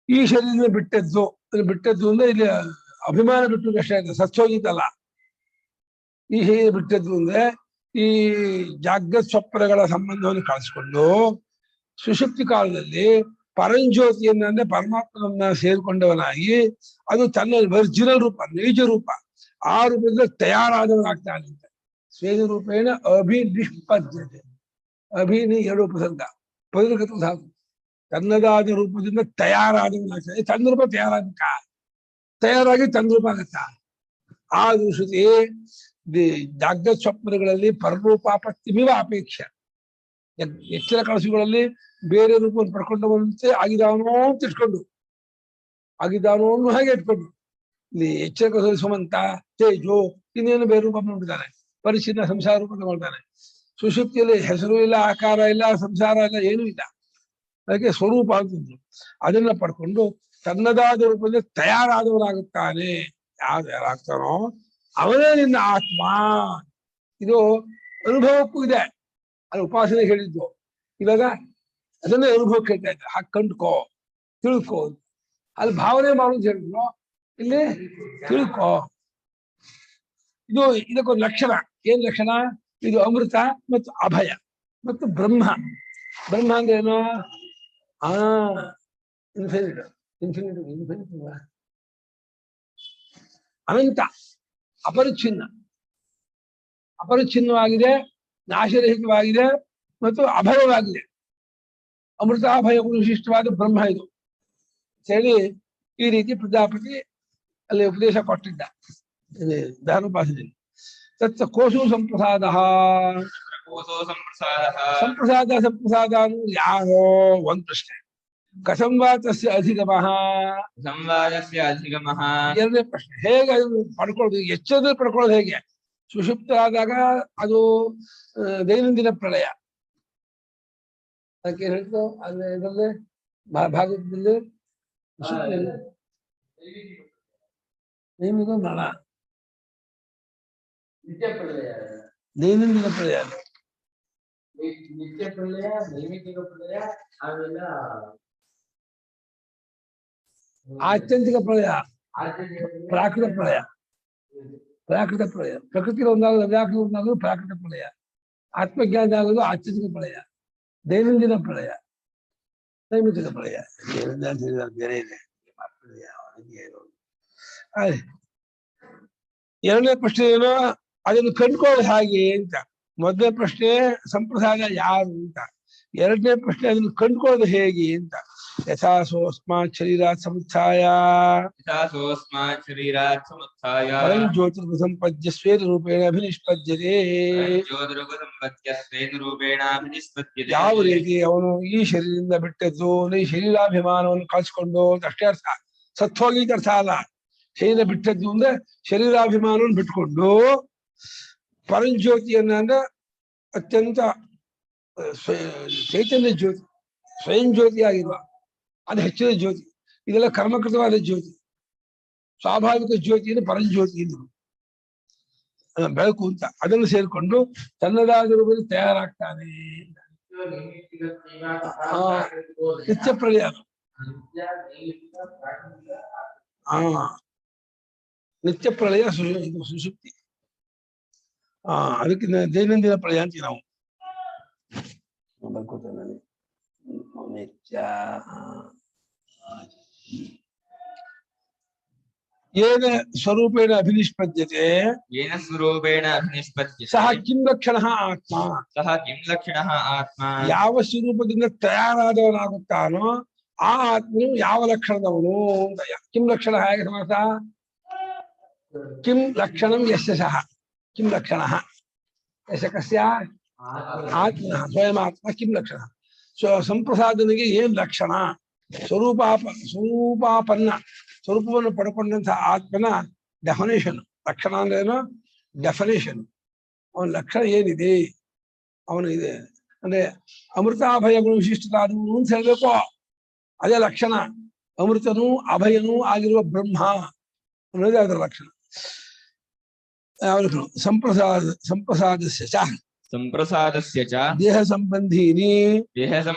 ಈ ಶರೀರ ಬಿಟ್ಟದ್ದು ಅಂದ್ರೆ ಇಲ್ಲಿ ಅಭಿಮಾನ ಬಿಟ್ಟು ಅಷ್ಟೇ ಆಯ್ತು, ಸತ್ಯೋಗಿತ್ತಲ್ಲ. ಈ ಶರೀರ ಬಿಟ್ಟದ್ದು ಅಂದ್ರೆ ಈ ಜಾಗ್ರತ್ ಸ್ವಪ್ನಗಳ ಸಂಬಂಧವನ್ನು ಕಳಿಸ್ಕೊಂಡು ಸುಷುಪ್ತಿ ಕಾಲದಲ್ಲಿ ಪರಂಜ್ಯೋತಿಯನ್ನ ಅಂದ್ರೆ ಪರಮಾತ್ಮನನ್ನ ಸೇರಿಕೊಂಡವನಾಗಿ ಅದು ತನ್ನ ಒರಿಜಿನಲ್ ರೂಪ, ನೈಜ ರೂಪ, ಆ ರೂಪದಿಂದ ತಯಾರಾದವನಾಗ್ತಾನೆ. ಸ್ವೇನ ರೂಪೇಣ ಅಭಿನಿಷ್ಪದ್ಯತೆ. ಅಭಿನಿ 2 ಉಪಸರ್ಗ, ಪದಕೃತ ಧಾತು. ತನ್ನದಾದ ರೂಪದಿಂದ ತಯಾರಾದವನಾಗ್ತಾನೆ. ತನ್ನ ರೂಪ ತಯಾರಾಗಿ ತನ್ನ ರೂಪ ಆಗತ್ತ. ಆ ದೃಷ್ಟಿ ಜಾಗ್ರತ್ ಸ್ವಪ್ನಗಳಲ್ಲಿ ಪರರೂಪಾಪತ್ತಿಮಿವ ಅಪೇಕ್ಷ. ಎಚ್ಚರ ಕನಸುಗಳಲ್ಲಿ ಬೇರೆ ರೂಪವನ್ನು ಪಡ್ಕೊಂಡವಂತೆ ಆಗಿದಾನೋ ಅಂತ ಆಗಿದ್ದಾನೋ ಹಾಗೆ ಇಟ್ಕೊಂಡು. ಇಲ್ಲಿ ಎಚ್ಚರ ಕನಸು ಸುಮಂತ, ತೇಜೋ, ಇನ್ನೇನು ಬೇರೆ ರೂಪ ನೋಡಿದ್ದಾನೆ. ಪರಿಚಿನ್ನ ಸಂಸಾರ ರೂಪ ತಗೊಳ್ತಾನೆ. ಸುಷುಪ್ತಿಯಲ್ಲಿ ಹೆಸರು ಇಲ್ಲ, ಆಕಾರ ಇಲ್ಲ, ಸಂಸಾರ ಇಲ್ಲ, ಏನೂ ಇಲ್ಲ. ಅದಕ್ಕೆ ಸ್ವರೂಪ ಅಂತಂದ್ರು. ಅದನ್ನ ಪಡ್ಕೊಂಡು ತನ್ನದಾದ ರೂಪದಲ್ಲಿ ತಯಾರಾದವನಾಗುತ್ತಾನೆ. ಯಾರಾಗ್ತಾನೋ ಅವನೇ ನಿನ್ನ ಆತ್ಮ. ಇದು ಅನುಭವಕ್ಕೂ ಇದೆ. ಅದು ಉಪಾಸನೆ ಹೇಳಿದ್ದು. ಇವಾಗ ಅದನ್ನೇ ಅನುಭವಕ್ಕೆ ಹೇಳ್ತಾ ಇದ್ದ. ಹಾಗೆ ಕಂಡ್ಕೋ, ತಿಳ್ಕೊ. ಅಲ್ಲಿ ಭಾವನೆ ಮಾಡೋದು ಹೇಳಿದ್ರು, ಇಲ್ಲಿ ತಿಳ್ಕೊ. ಇದಕ್ಕೊಂದು ಲಕ್ಷಣ. ಏನ್ ಲಕ್ಷಣ? ಇದು ಅಮೃತ ಮತ್ತು ಅಭಯ ಮತ್ತು ಬ್ರಹ್ಮ. ಬ್ರಹ್ಮ ಅಂದ್ರೆ ಏನು? ಇನ್ಫಿನಿಟ್ ಅನಂತ, ಅಪರಿಚ್ಛಿನ್ನವಾಗಿದೆ, ನಾಶರಹಿತವಾಗಿದೆ ಮತ್ತು ಅಭಯವಾಗಿದೆ. ಅಮೃತಾಭಯ ವಿಶಿಷ್ಟವಾದ ಬ್ರಹ್ಮ ಇದು ಹೇಳಿ ಈ ರೀತಿ ಪ್ರಜಾಪತಿ ಅಲ್ಲಿ ಉಪದೇಶ ಕೊಟ್ಟಿದ್ದ ದಾನೋಪಾಸನೆಯಲ್ಲಿ. ತತ್ ಕೋಸು ಸಂಪ್ರಸಾದ. ಸಂಪ್ರಸಾದ ಅನ್ನೋದು ಯಾರೋ ಒಂದು ಪ್ರಶ್ನೆ. ಕಥಂ ವಾ ತಸ್ಯ ಅಧಿಗಮಃ. ಎರಡನೇ ಪ್ರಶ್ನೆ, ಹೇಗೆ ಅದನ್ನು ಪಡ್ಕೊಳ್ಳೋದು? ಎಚ್ಚರದಲ್ಲಿ ಪಡ್ಕೊಳ್ಳೋದು ಹೇಗೆ? ಸುಷುಪ್ತ ಆದಾಗ ಅದು ದೈನಂದಿನ ಪ್ರಳಯ. ಅದಕ್ಕೆ ಹೇಳ್ತು ಅಲ್ಲೇ ಇದರಲ್ಲಿ ಭಾಗದಲ್ಲಿ ನಳ ದೈನಂದಿನ ಪ್ರಳಯ, ನಿತ್ಯ ಪ್ರಳಯ, ನೈಮಿತ್ತಿಕ ಪ್ರಳಯ, ಆಮೇಲೆ ಆತ್ಯಂತಿಕ ಪ್ರಳಯ, ಪ್ರಾಕೃತ ಪ್ರಳಯ. ಪ್ರಕೃತಿ ಒಂದಾಗೋದು ಅವ್ಯಾಕೃತ ಒಂದಾಗೋದು ಪ್ರಾಕೃತ ಪ್ರಳಯ. ಆತ್ಮಜ್ಞಾನ ಆಗೋದು ಆತ್ಯಂತಿಕ ಪ್ರಳಯ. ದೈನಂದಿನ ಪ್ರಳಯ, ನೈಮಿತ್ತಿಕ ಪ್ರಳಯ. ಬೇರೆ ಇದೆ. ಎರಡನೇ ಪ್ರಶ್ನೆ ಏನೋ ಅದನ್ನು ಕಂಡುಕೊಳ್ಳೋದು ಹಾಗೆ ಅಂತ. ಮೊದಲನೇ ಪ್ರಶ್ನೆ ಸಂಪ್ರಸಾದ ಯಾರು ಅಂತ. ಎರಡನೇ ಪ್ರಶ್ನೆ ಅದನ್ನು ಕಂಡುಕೊಳ್ಳೋದು ಹೇಗೆ ಅಂತ. ಯಥಾ ಸೋಸ್ಮಾತ್ ಶರೀರಾತ್ ಸಮುತ್ಥಾಯ ಪರಂ ಜ್ಯೋತಿರ್ಗಸಂಪದ್ಯ ಸ್ವೇನ ರೂಪೇಣ ಅಭಿನಿಷ್ಪದ್ಯತೆ. ಯಾವ ರೀತಿ ಅವನು ಈ ಶರೀರದಿಂದ ಬಿಟ್ಟದ್ದು, ಈ ಶರೀರಾಭಿಮಾನವನ್ನು ಕಳ್ಸಿಕೊಂಡು ಅಷ್ಟೇ ಅರ್ಥ. ಸತ್ವೋಗಿ ಅರ್ಥ ಅಲ್ಲ. ಶರೀರ ಬಿಟ್ಟದ್ದು ಅಂದ್ರೆ ಶರೀರಾಭಿಮಾನವನ್ನು ಬಿಟ್ಕೊಂಡು ಪರಂಜ್ಯೋತಿಯನ್ನ ಅಂದ್ರೆ ಅತ್ಯಂತ ಚೈತನ್ಯ ಜ್ಯೋತಿ, ಸ್ವಯಂ ಜ್ಯೋತಿ ಆಗಿರುವ ಅದು ಹೆಚ್ಚಿನ ಜ್ಯೋತಿ. ಇದೆಲ್ಲ ಕರ್ಮಕೃತವಾದ ಜ್ಯೋತಿ. ಸ್ವಾಭಾವಿಕ ಜ್ಯೋತಿಯನ್ನು ಪರಂಜ್ಯೋತಿ ಎಂದರು. ಬೆಳಕು ಅಂತ ಅದನ್ನು ಸೇರಿಕೊಂಡು ತನ್ನದಾದ ರೂಪದಲ್ಲಿ ತಯಾರಾಗ್ತಾನೆ. ನಿತ್ಯ ಪ್ರಳಯ ಅದು. ನಿತ್ಯ ಪ್ರಳಯ ಸುಷುಪ್ತಿ. ಅದಕ್ಕೆ ದೈನಂದಿನ ಪ್ರಳಯ ಅಂತೀವಿ ನಾವು. ನಿತ್ಯ ಏನ ಸ್ವರೂಪೇಣ ಅಭಿನಿಷ್ಪದ್ಯತೆ येन स्वरूपेण अभिनिष्पद्यते ಸಹ ಕಿಂ ಲಕ್ಷಣಃ ಆತ್ಮ. सः किं लक्षणः आत्मा ಯಾವ ಸ್ವರೂಪದಿಂದ ತಯಾರಾದವನಾಗುತ್ತಾನೋ ಆ ಆತ್ಮನು ಯಾವ ಲಕ್ಷಣದವನು ಅಂತ. ಕಿಂ ಲಕ್ಷಣ ಹೇಗೆ ಸಮಾಸ? ಕಿಂ ಲಕ್ಷಣಂ ಯಸ್ಯ ಸಹ. ಕಿಂ ಲಕ್ಷಣ ಯಸ್ಯ ಕಸ್ಯ? ಆತ್ಮನಃ ಸ್ವಯಂ ಆತ್ಮ. ಕಿಂ ಲಕ್ಷಣ? ಸಂಪ್ರಸಾದನಿಗೆ ಏನ್ ಲಕ್ಷಣ? ಸ್ವರೂಪಾಪನ್ನ ಸ್ವರೂಪವನ್ನು ಪಡ್ಕೊಂಡಂತಹ ಆತ್ಮನ ಡೆಫಿನೇಷನ್. ಲಕ್ಷಣ ಅಂದ್ರೇನು? ಡೆಫಿನೇಷನ್. ಅವನ ಲಕ್ಷಣ ಏನಿದೆ, ಅವನು ಇದೆ ಅಂದ್ರೆ ಅಮೃತಾಭಯಗಳು ವಿಶಿಷ್ಟತಾದವು ಅಂತ ಹೇಳ್ಬೇಕು. ಅದೇ ಲಕ್ಷಣ. ಅಮೃತನೂ ಅಭಯನೂ ಆಗಿರುವ ಬ್ರಹ್ಮ ಅನ್ನೋದೇ ಅದರ ಲಕ್ಷಣ. ಸಂಪ್ರಸಾದಸ್ಯ ಸಂಪ್ರಸಾದಸ್ಯ ದೇಹ ಸಂಬಂಧೀನಿ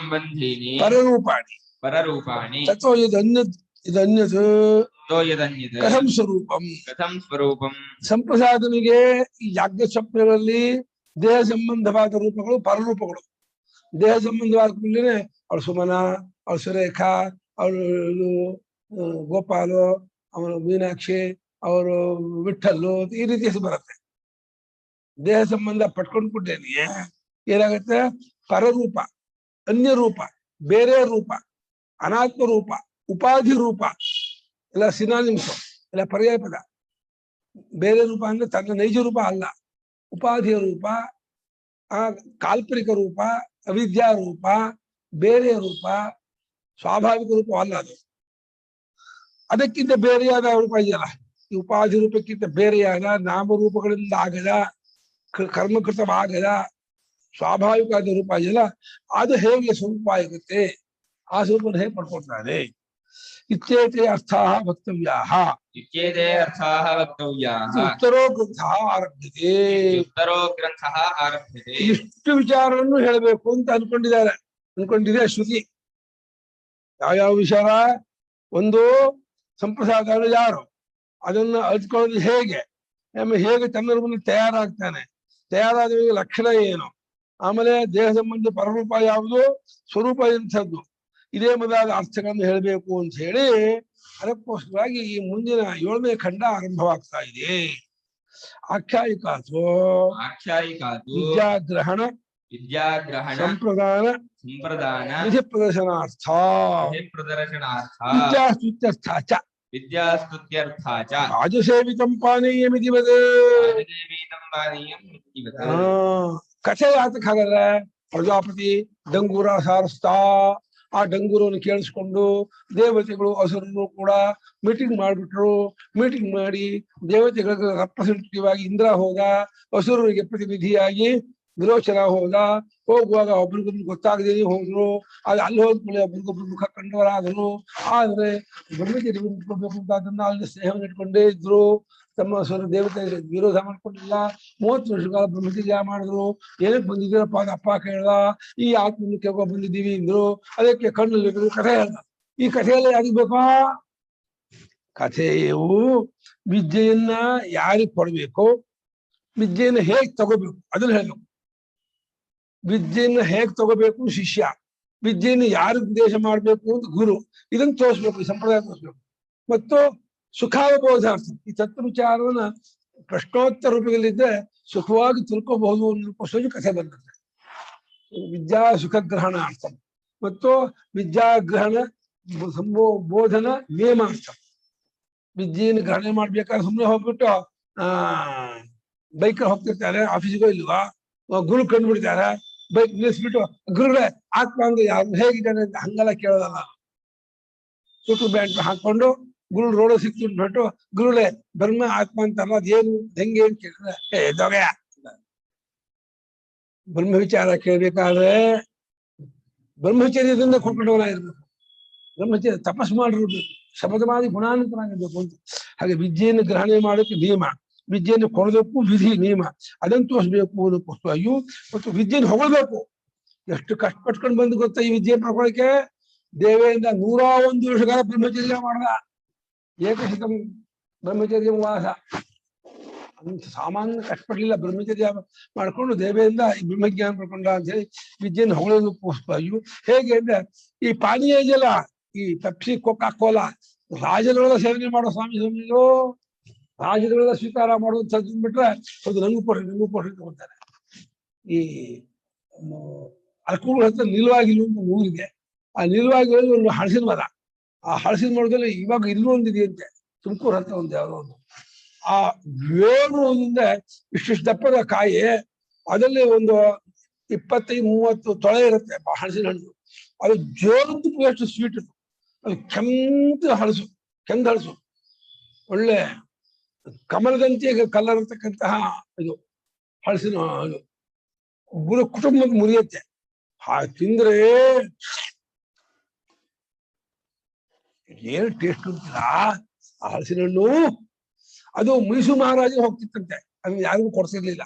ಪರರೂಪಾಣಿ ತಥೋ ಇದನ್ಯತ್ ಕಥಂ ಸ್ವರೂಪಂ ಸಂಪ್ರಸಾದನಿಗೆ ಈ ಯಾಜ್ಞ ಸ್ವಪ್ನಗಳಲ್ಲಿ ದೇಹ ಸಂಬಂಧವಾದ ರೂಪಗಳು ಪರರೂಪಗಳು. ದೇಹ ಸಂಬಂಧವಾದ ಕೂಡಲೇ ಅವಳು ಸುಮನ, ಅವಳು ಸುರೇಖಾ, ಅವಳು ಗೋಪಾಲು, ಅವನು ಮೀನಾಕ್ಷಿ, ಅವರು ವಿಠಲ್ಲು, ಈ ರೀತಿ ಹೆಸರು ಬರುತ್ತೆ. ದೇಹ ಸಂಬಂಧ ಪಟ್ಕೊಂಡ್ಬಿಟ್ಟೇನೆ ಏನಾಗುತ್ತೆ? ಪರರೂಪ, ಅನ್ಯ ರೂಪ, ಬೇರೆ ರೂಪ, ಅನಾತ್ಮ ರೂಪ, ಉಪಾಧಿ ರೂಪ ಎಲ್ಲ ಸಿನಾನಿಮ್ಸ್, ಎಲ್ಲ ಪರ್ಯಾಯ ಪದ. ಬೇರೆ ರೂಪ ಅಂದ್ರೆ ತನ್ನ ನೈಜ ರೂಪ ಅಲ್ಲ, ಉಪಾಧಿಯ ರೂಪ, ಕಾಲ್ಪನಿಕ ರೂಪ, ಅವಿದ್ಯಾ ರೂಪ, ಬೇರೆ ರೂಪ, ಸ್ವಾಭಾವಿಕ ರೂಪ ಅಲ್ಲ ಅದು. ಅದಕ್ಕಿಂತ ಬೇರೆಯಾದ ರೂಪ ಇದೆಯಲ್ಲ, ಈ ಉಪಾಧಿ ರೂಪಕ್ಕಿಂತ ಬೇರೆಯಾದ ನಾಮರೂಪಗಳಿಂದ ಆಗದ, ಕರ್ಮಕೃತವಾಗದ ಸ್ವಾಭಾವಿಕವಾದ ರೂಪ ಇದೆಯಲ್ಲ, ಅದು ಹೇಗೆ ಸ್ವರೂಪ ಆಗುತ್ತೆ? ಆ ಸ್ವರೂಪವನ್ನು ಹೇಗೆ ಪಡ್ಕೊಳ್ತಾರೆ? ಇತ್ಯೇತೆ ಅರ್ಥಾಃ ವಕ್ತವ್ಯಾಃ. ಉತ್ತರೋ ಗ್ರಂಥಃ ಆರಭ್ಯತೆ. ಇಷ್ಟು ವಿಚಾರವನ್ನು ಹೇಳಬೇಕು ಅಂತ ಅನ್ಕೊಂಡಿದೆ ಶ್ರುತಿ. ಯಾವ್ಯಾವ ವಿಚಾರ? ಒಂದು, ಸಂಪ್ರಸಾದ ಯಾರು, ಅದನ್ನ ಅರಿತುಕೊಳ್ಳೋದು ಹೇಗೆ, ಆಮೇಲೆ ಹೇಗೆ ತನ್ನ ರೂಪದಲ್ಲಿ ತಯಾರಾಗ್ತಾನೆ, ತಯಾರಾದ ಲಕ್ಷಣ ಏನು, ಆಮೇಲೆ ದೇಹ ಸಂಬಂಧ ಪರರೂಪ ಯಾವುದು, ಸ್ವರೂಪ ಎಂಥದ್ದು, ಇದೇ ಮೊದಲಾದ ಅರ್ಥಗಳನ್ನು ಹೇಳಬೇಕು ಅಂತ ಹೇಳಿ ಅದಕ್ಕೋಸ್ಕರವಾಗಿ ಈ ಮುಂದಿನ 7ನೇ ಖಂಡ ಆರಂಭವಾಗ್ತಾ ಇದೆ. ಆಖ್ಯಾಯಿಕಾತು ವಿದ್ಯಾಗ್ರಹಣ ಸಂಪ್ರದಾನ ವಿಧಿ ಪ್ರದರ್ಶನಾರ್ಥ ವಿದ್ಯಾಸ್ತುತ್ಯರ್ಥ ಚ ರಾಜಸೇವಿತಂ ಪಾನೀಯಮಿತಿ ವದೇ. ಕಥೆ ಯಾತಕ್ಕೆ ಹಾಗಾದ್ರೆ? ಪ್ರಜಾಪತಿ ಡಂಗೂರ ಸಾರಿಸ್ತಾ ಆ ಡಂಗೂರವನ್ನು ಕೇಳಿಸ್ಕೊಂಡು ದೇವತೆಗಳು ಅಸುರರು ಕೂಡ ಮೀಟಿಂಗ್ ಮಾಡಿಬಿಟ್ರು. ಮೀಟಿಂಗ್ ಮಾಡಿ ದೇವತೆಗಳಿಗೆ ರೆಪ್ರೆಸೆಂಟೇಟಿವ್ ಆಗಿ ಇಂದ್ರ ಹೋದ, ಅಸುರರಿಗೆ ಪ್ರತಿನಿಧಿಯಾಗಿ ವಿರೋಚನ ಹೋದ. ಹೋಗುವಾಗ ಒಬ್ರಿಗೊಬ್ರು ಗೊತ್ತಾಗದೇ ಹೋದ್ರು. ಅದು ಅಲ್ಲಿ ಹೋದ್ಮೇಲೆ ಒಬ್ರಿಗೊಬ್ರು ಮುಖ ಕಂಡವರಾದರು. ಆದ್ರೆ ಬ್ರಹ್ಮಚರ್ಯ ಇಟ್ಕೊಳ್ಬೇಕು ಅಂತ ಅದನ್ನ ಅಲ್ಲಿ ಸ್ನೇಹವನ್ನು ಇಟ್ಕೊಂಡೇ ಇದ್ರು. ತಮ್ಮ ಸ್ವರ ದೇವತೆ ವಿರೋಧ ಮಾಡ್ಕೊಂಡಿಲ್ಲ. 30 ವರ್ಷ ಕಾಲ ಬ್ರಹ್ಮಚರ್ಯ ಮಾಡಿದ್ರು. ಏನಕ್ಕೆ ಬಂದಿದ್ದೀರಪ್ಪ ಅಂತ ಅಪ್ಪ ಕೇಳ್ದ. ಈ ಆತ್ಮನ್ನು ಕೇಳ್ಕೊ ಬಂದಿದ್ದೀವಿ ಅಂದ್ರು. ಅದಕ್ಕೆ ಕಣ್ಣಲ್ಲಿ ಕಥೆ ಹೇಳ್ದ. ಈ ಕಥೆಯೆಲ್ಲ ಯಾರಿಗ್ ಬೇಕಾ? ಕಥೆಯು ವಿದ್ಯೆಯನ್ನ ಯಾರಿಗೆ ಕೊಡ್ಬೇಕು, ವಿದ್ಯೆಯನ್ನ ಹೇಗ್ ತಗೋಬೇಕು ಅದನ್ನ ಹೇಳ್ಬೇಕು. ವಿದ್ಯೆಯನ್ನ ಹೇಗ್ ತಗೋಬೇಕು ಶಿಷ್ಯ, ವಿದ್ಯೆಯನ್ನು ಯಾರು ಉಪದೇಶ ಮಾಡ್ಬೇಕು ಅಂತ ಗುರು. ಇದನ್ನು ತೋರಿಸ್ಬೇಕು, ಈ ಸಂಪ್ರದಾಯ ತೋರಿಸ್ಬೇಕು. ಮತ್ತು ಸುಖಾವಬೋಧಾರ್ಥ ಈ ತತ್ವ ವಿಚಾರವನ್ನ ಪ್ರಶ್ನೋತ್ತರ ರೂಪದಲ್ಲಿದ್ದರೆ ಸುಖವಾಗಿ ತಿಳ್ಕೋಬಹುದು ಅನ್ನೋಕ್ಕೋಸ್ಕರ ಕಥೆ ಬಂದಿದೆ. ವಿದ್ಯಾ ಸುಖಗ್ರಹಣ ಅರ್ಥ ಮತ್ತು ವಿದ್ಯಾಗ್ರಹಣ ಬೋಧನ ನಿಯಮಾರ್ಥ. ವಿದ್ಯೆಯನ್ನು ಗ್ರಹಣೆ ಮಾಡ್ಬೇಕಾದ್ರೆ ಸುಮ್ಮನೆ ಹೋಗ್ಬಿಟ್ಟು ಬೈಕ್ ಹೋಗ್ತಿರ್ತಾರೆ, ಆಫೀಸಿಗೋ ಇಲ್ವಾ, ಗುರು ಕಂಡುಬಿಡ್ತಾರೆ, ಬೈಕ್ ನಿಲ್ಲಿಸ್ಬಿಟ್ಟು ಗುರುಗಳೇ ಆತ್ಮ ಅಂದ್ರೆ ಯಾರು ಹೇಗಿದ್ದಾನೆ ಅಂತ ಹಂಗೆಲ್ಲ ಕೇಳೋದಲ್ಲ. ಸುಟ್ಟು ಬ್ಯಾಂಡ್ ಹಾಕೊಂಡು ಗುರು ರೋಡ ಸಿಕ್ಬಿಟ್ಟು ಗುರುಗಳೇ ಬ್ರಹ್ಮ ಆತ್ಮ ಅಂತಲ್ಲ, ಅದೇನು ಹೆಂಗೆ ಅಂತ ಕೇಳಿದ್ರೆ ದೊಗೆಯ ಬ್ರಹ್ಮ ವಿಚಾರ ಕೇಳ್ಬೇಕಾದ್ರೆ ಬ್ರಹ್ಮಚರ್ಯದಿಂದ ಕೊಂಡ್ಕೊಂಡವನಾಗಿರ್ಬೇಕು. ಬ್ರಹ್ಮಚರ್ಯ ತಪಸ್ ಮಾಡಿರ್ಬೇಕು. ಶಬ್ದವಾದಿ ಗುಣಾನ್ವಿತನಾಗಿರ್ಬೇಕು ಅಂತ. ಹಾಗೆ ವಿದ್ಯೆಯನ್ನು ಗ್ರಹಣೆ ಮಾಡೋಕೆ ನಿಯಮ, ವಿದ್ಯೆಯನ್ನು ಕೊಡೋದಕ್ಕೂ ವಿಧಿ ನಿಯಮ, ಅದನ್ನು ತೋರಿಸ್ಬೇಕು ಅನ್ನೋದಕ್ಕೋಸ್ಕರ. ಅಯ್ಯೋ, ಮತ್ತು ವಿದ್ಯೆಯನ್ನು ಹೊಗಳಬೇಕು. ಎಷ್ಟು ಕಷ್ಟಪಟ್ಕೊಂಡು ಬಂದು ಗೊತ್ತಾ ಈ ವಿದ್ಯೆ ಪಡ್ಕೊಳ್ಳಿಕ್ಕೆ? ದೇವೇಂದ್ರ 101 ವರ್ಷಗಳ ಬ್ರಹ್ಮಚರ್ಯ ಮಾಡ್ದ, ಏಕಶತಂ ಬ್ರಹ್ಮಚರ್ಯ ವಾಸ. ಅಂತ ಸಾಮಾನ್ಯ ಕಷ್ಟಪಡಲಿಲ್ಲ, ಬ್ರಹ್ಮಚರ್ಯ ಮಾಡ್ಕೊಂಡು ದೇವೇಂದ್ರ ಈ ಬ್ರಹ್ಮಜ್ಞಾನ ಪಡ್ಕೊಂಡ ಅಂತ ಹೇಳಿ ವಿದ್ಯೆಯನ್ನು ಹೊಗಳೋದಕ್ಕೋಸ್ಕರ. ಅಯ್ಯೋ, ಹೇಗೆ ಅಂದ್ರೆ ಈ ಪಾನೀಯ ಜಲ, ಈ ಪೆಪ್ಸಿ, ಕೋಕಾ ಕೋಲಾ ರಾಜರುಗಳ ಸೇವನೆ ಮಾಡೋ ಸ್ವಾಮಿಗಳು, ರಾಜರುಗಳ ಸ್ವೀಕಾರ ಮಾಡುವಂಥದ್ದು ಬಿಟ್ರೆ ಅದು ನಂಗು ಕೊಡ್ರಿ ತಗೊಳ್ತಾರೆ. ಈ ಅರ್ಕುಗಳ ಹತ್ರ ನಿಲ್ವಾಗಿಲ್ಲ ಅಂತ ಊರಿಗೆ, ಆ ನಿಲ್ವಾಗಿರೋದು ಒಂದು ಹಳಸಿನ ಮರ. ಆ ಹಳಸಿನ ಮರದಲ್ಲಿ ಇವಾಗ ಇನ್ನೊಂದಿದೆಯಂತೆ, ತುಮಕೂರು ಹತ್ರ ಒಂದು ಯಾವುದೋ ಒಂದು. ಆ ಏಳುವುದರಿಂದ ಇಷ್ಟಿಷ್ಟು ದಪ್ಪದ ಕಾಯಿ, ಅದರಲ್ಲಿ ಒಂದು 25-30 ತೊಳೆ ಇರುತ್ತೆ ಹಳಸಿನ ಹಣ್ಣು. ಅದು ಜೋರದ್ದು ಎಷ್ಟು ಸ್ವೀಟ್ ಇತ್ತು. ಅದು ಕೆಂದ ಹಳಸು, ಒಳ್ಳೆ ಕಮಲದಂತೆ ಕಲರ್ ಇರ್ತಕ್ಕಂತಹ ಇದು ಹಳಸಿನ ಹಣ್ಣು. ಕುಟುಂಬದ ಮುರಿಯತ್ತೆ. ತಿಂದ್ರೆ ಏನು ಟೇಸ್ಟ್ ಅಂತೀರ ಆ ಹಳಸಿನ ಹಣ್ಣು. ಅದು ಮೈಸೂರು ಮಹಾರಾಜ ಹೋಗ್ತಿತ್ತಂತೆ, ಅದನ್ನ ಯಾರಿಗೂ ಕೊಡ್ಸಿರ್ಲಿಲ್ಲ.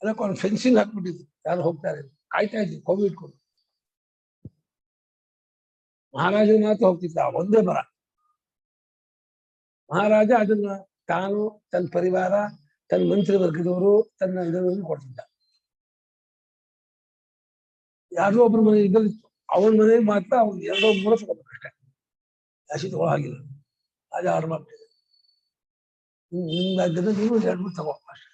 ಅದಕ್ಕೆ ಅವ್ನು ಫೆನ್ಸಿಂಗ್ ಹಾಕ್ಬಿಟ್ಟಿದ್ರು, ಯಾರು ಹೋಗ್ತಾರೆ ಕಾಯ್ತಾ ಇದ್ವಿ ಕೋವಿಡ್ ಇಟ್ಕೊಂಡು. ಮಹಾರಾಜನ ಮಾತ್ರ ಹೋಗ್ತಿದ್ದ, ಒಂದೇ ಮರ. ಮಹಾರಾಜ ಅದನ್ನ ತಾನು, ತನ್ನ ಪರಿವಾರ, ತನ್ನ ಮಂತ್ರಿ ವರ್ಗದವರು, ತನ್ನ ಇದನ್ನು ಕೊಡ್ತಿದ್ದ. ಯಾರೋ ಒಬ್ರು ಮನೆ ಇದ್ದಿತ್ತು, ಅವನ ಮನೆಗೆ ಮಾತ್ರ ಅವ್ನು 2-3 ತಗೋಬೇಕಷ್ಟೇ, ಜಾಸ್ತಿ ತಗೋ ಹಾಗಿಲ್ಲ. ರಾಜ ಆರ್ಡರ್ ಮಾಡ್ತಿದ್ದ, ನಿಮ್ದಾಗ್ತದೆ ನೀವು 2-3 ತಗೋ ಅಷ್ಟೇ.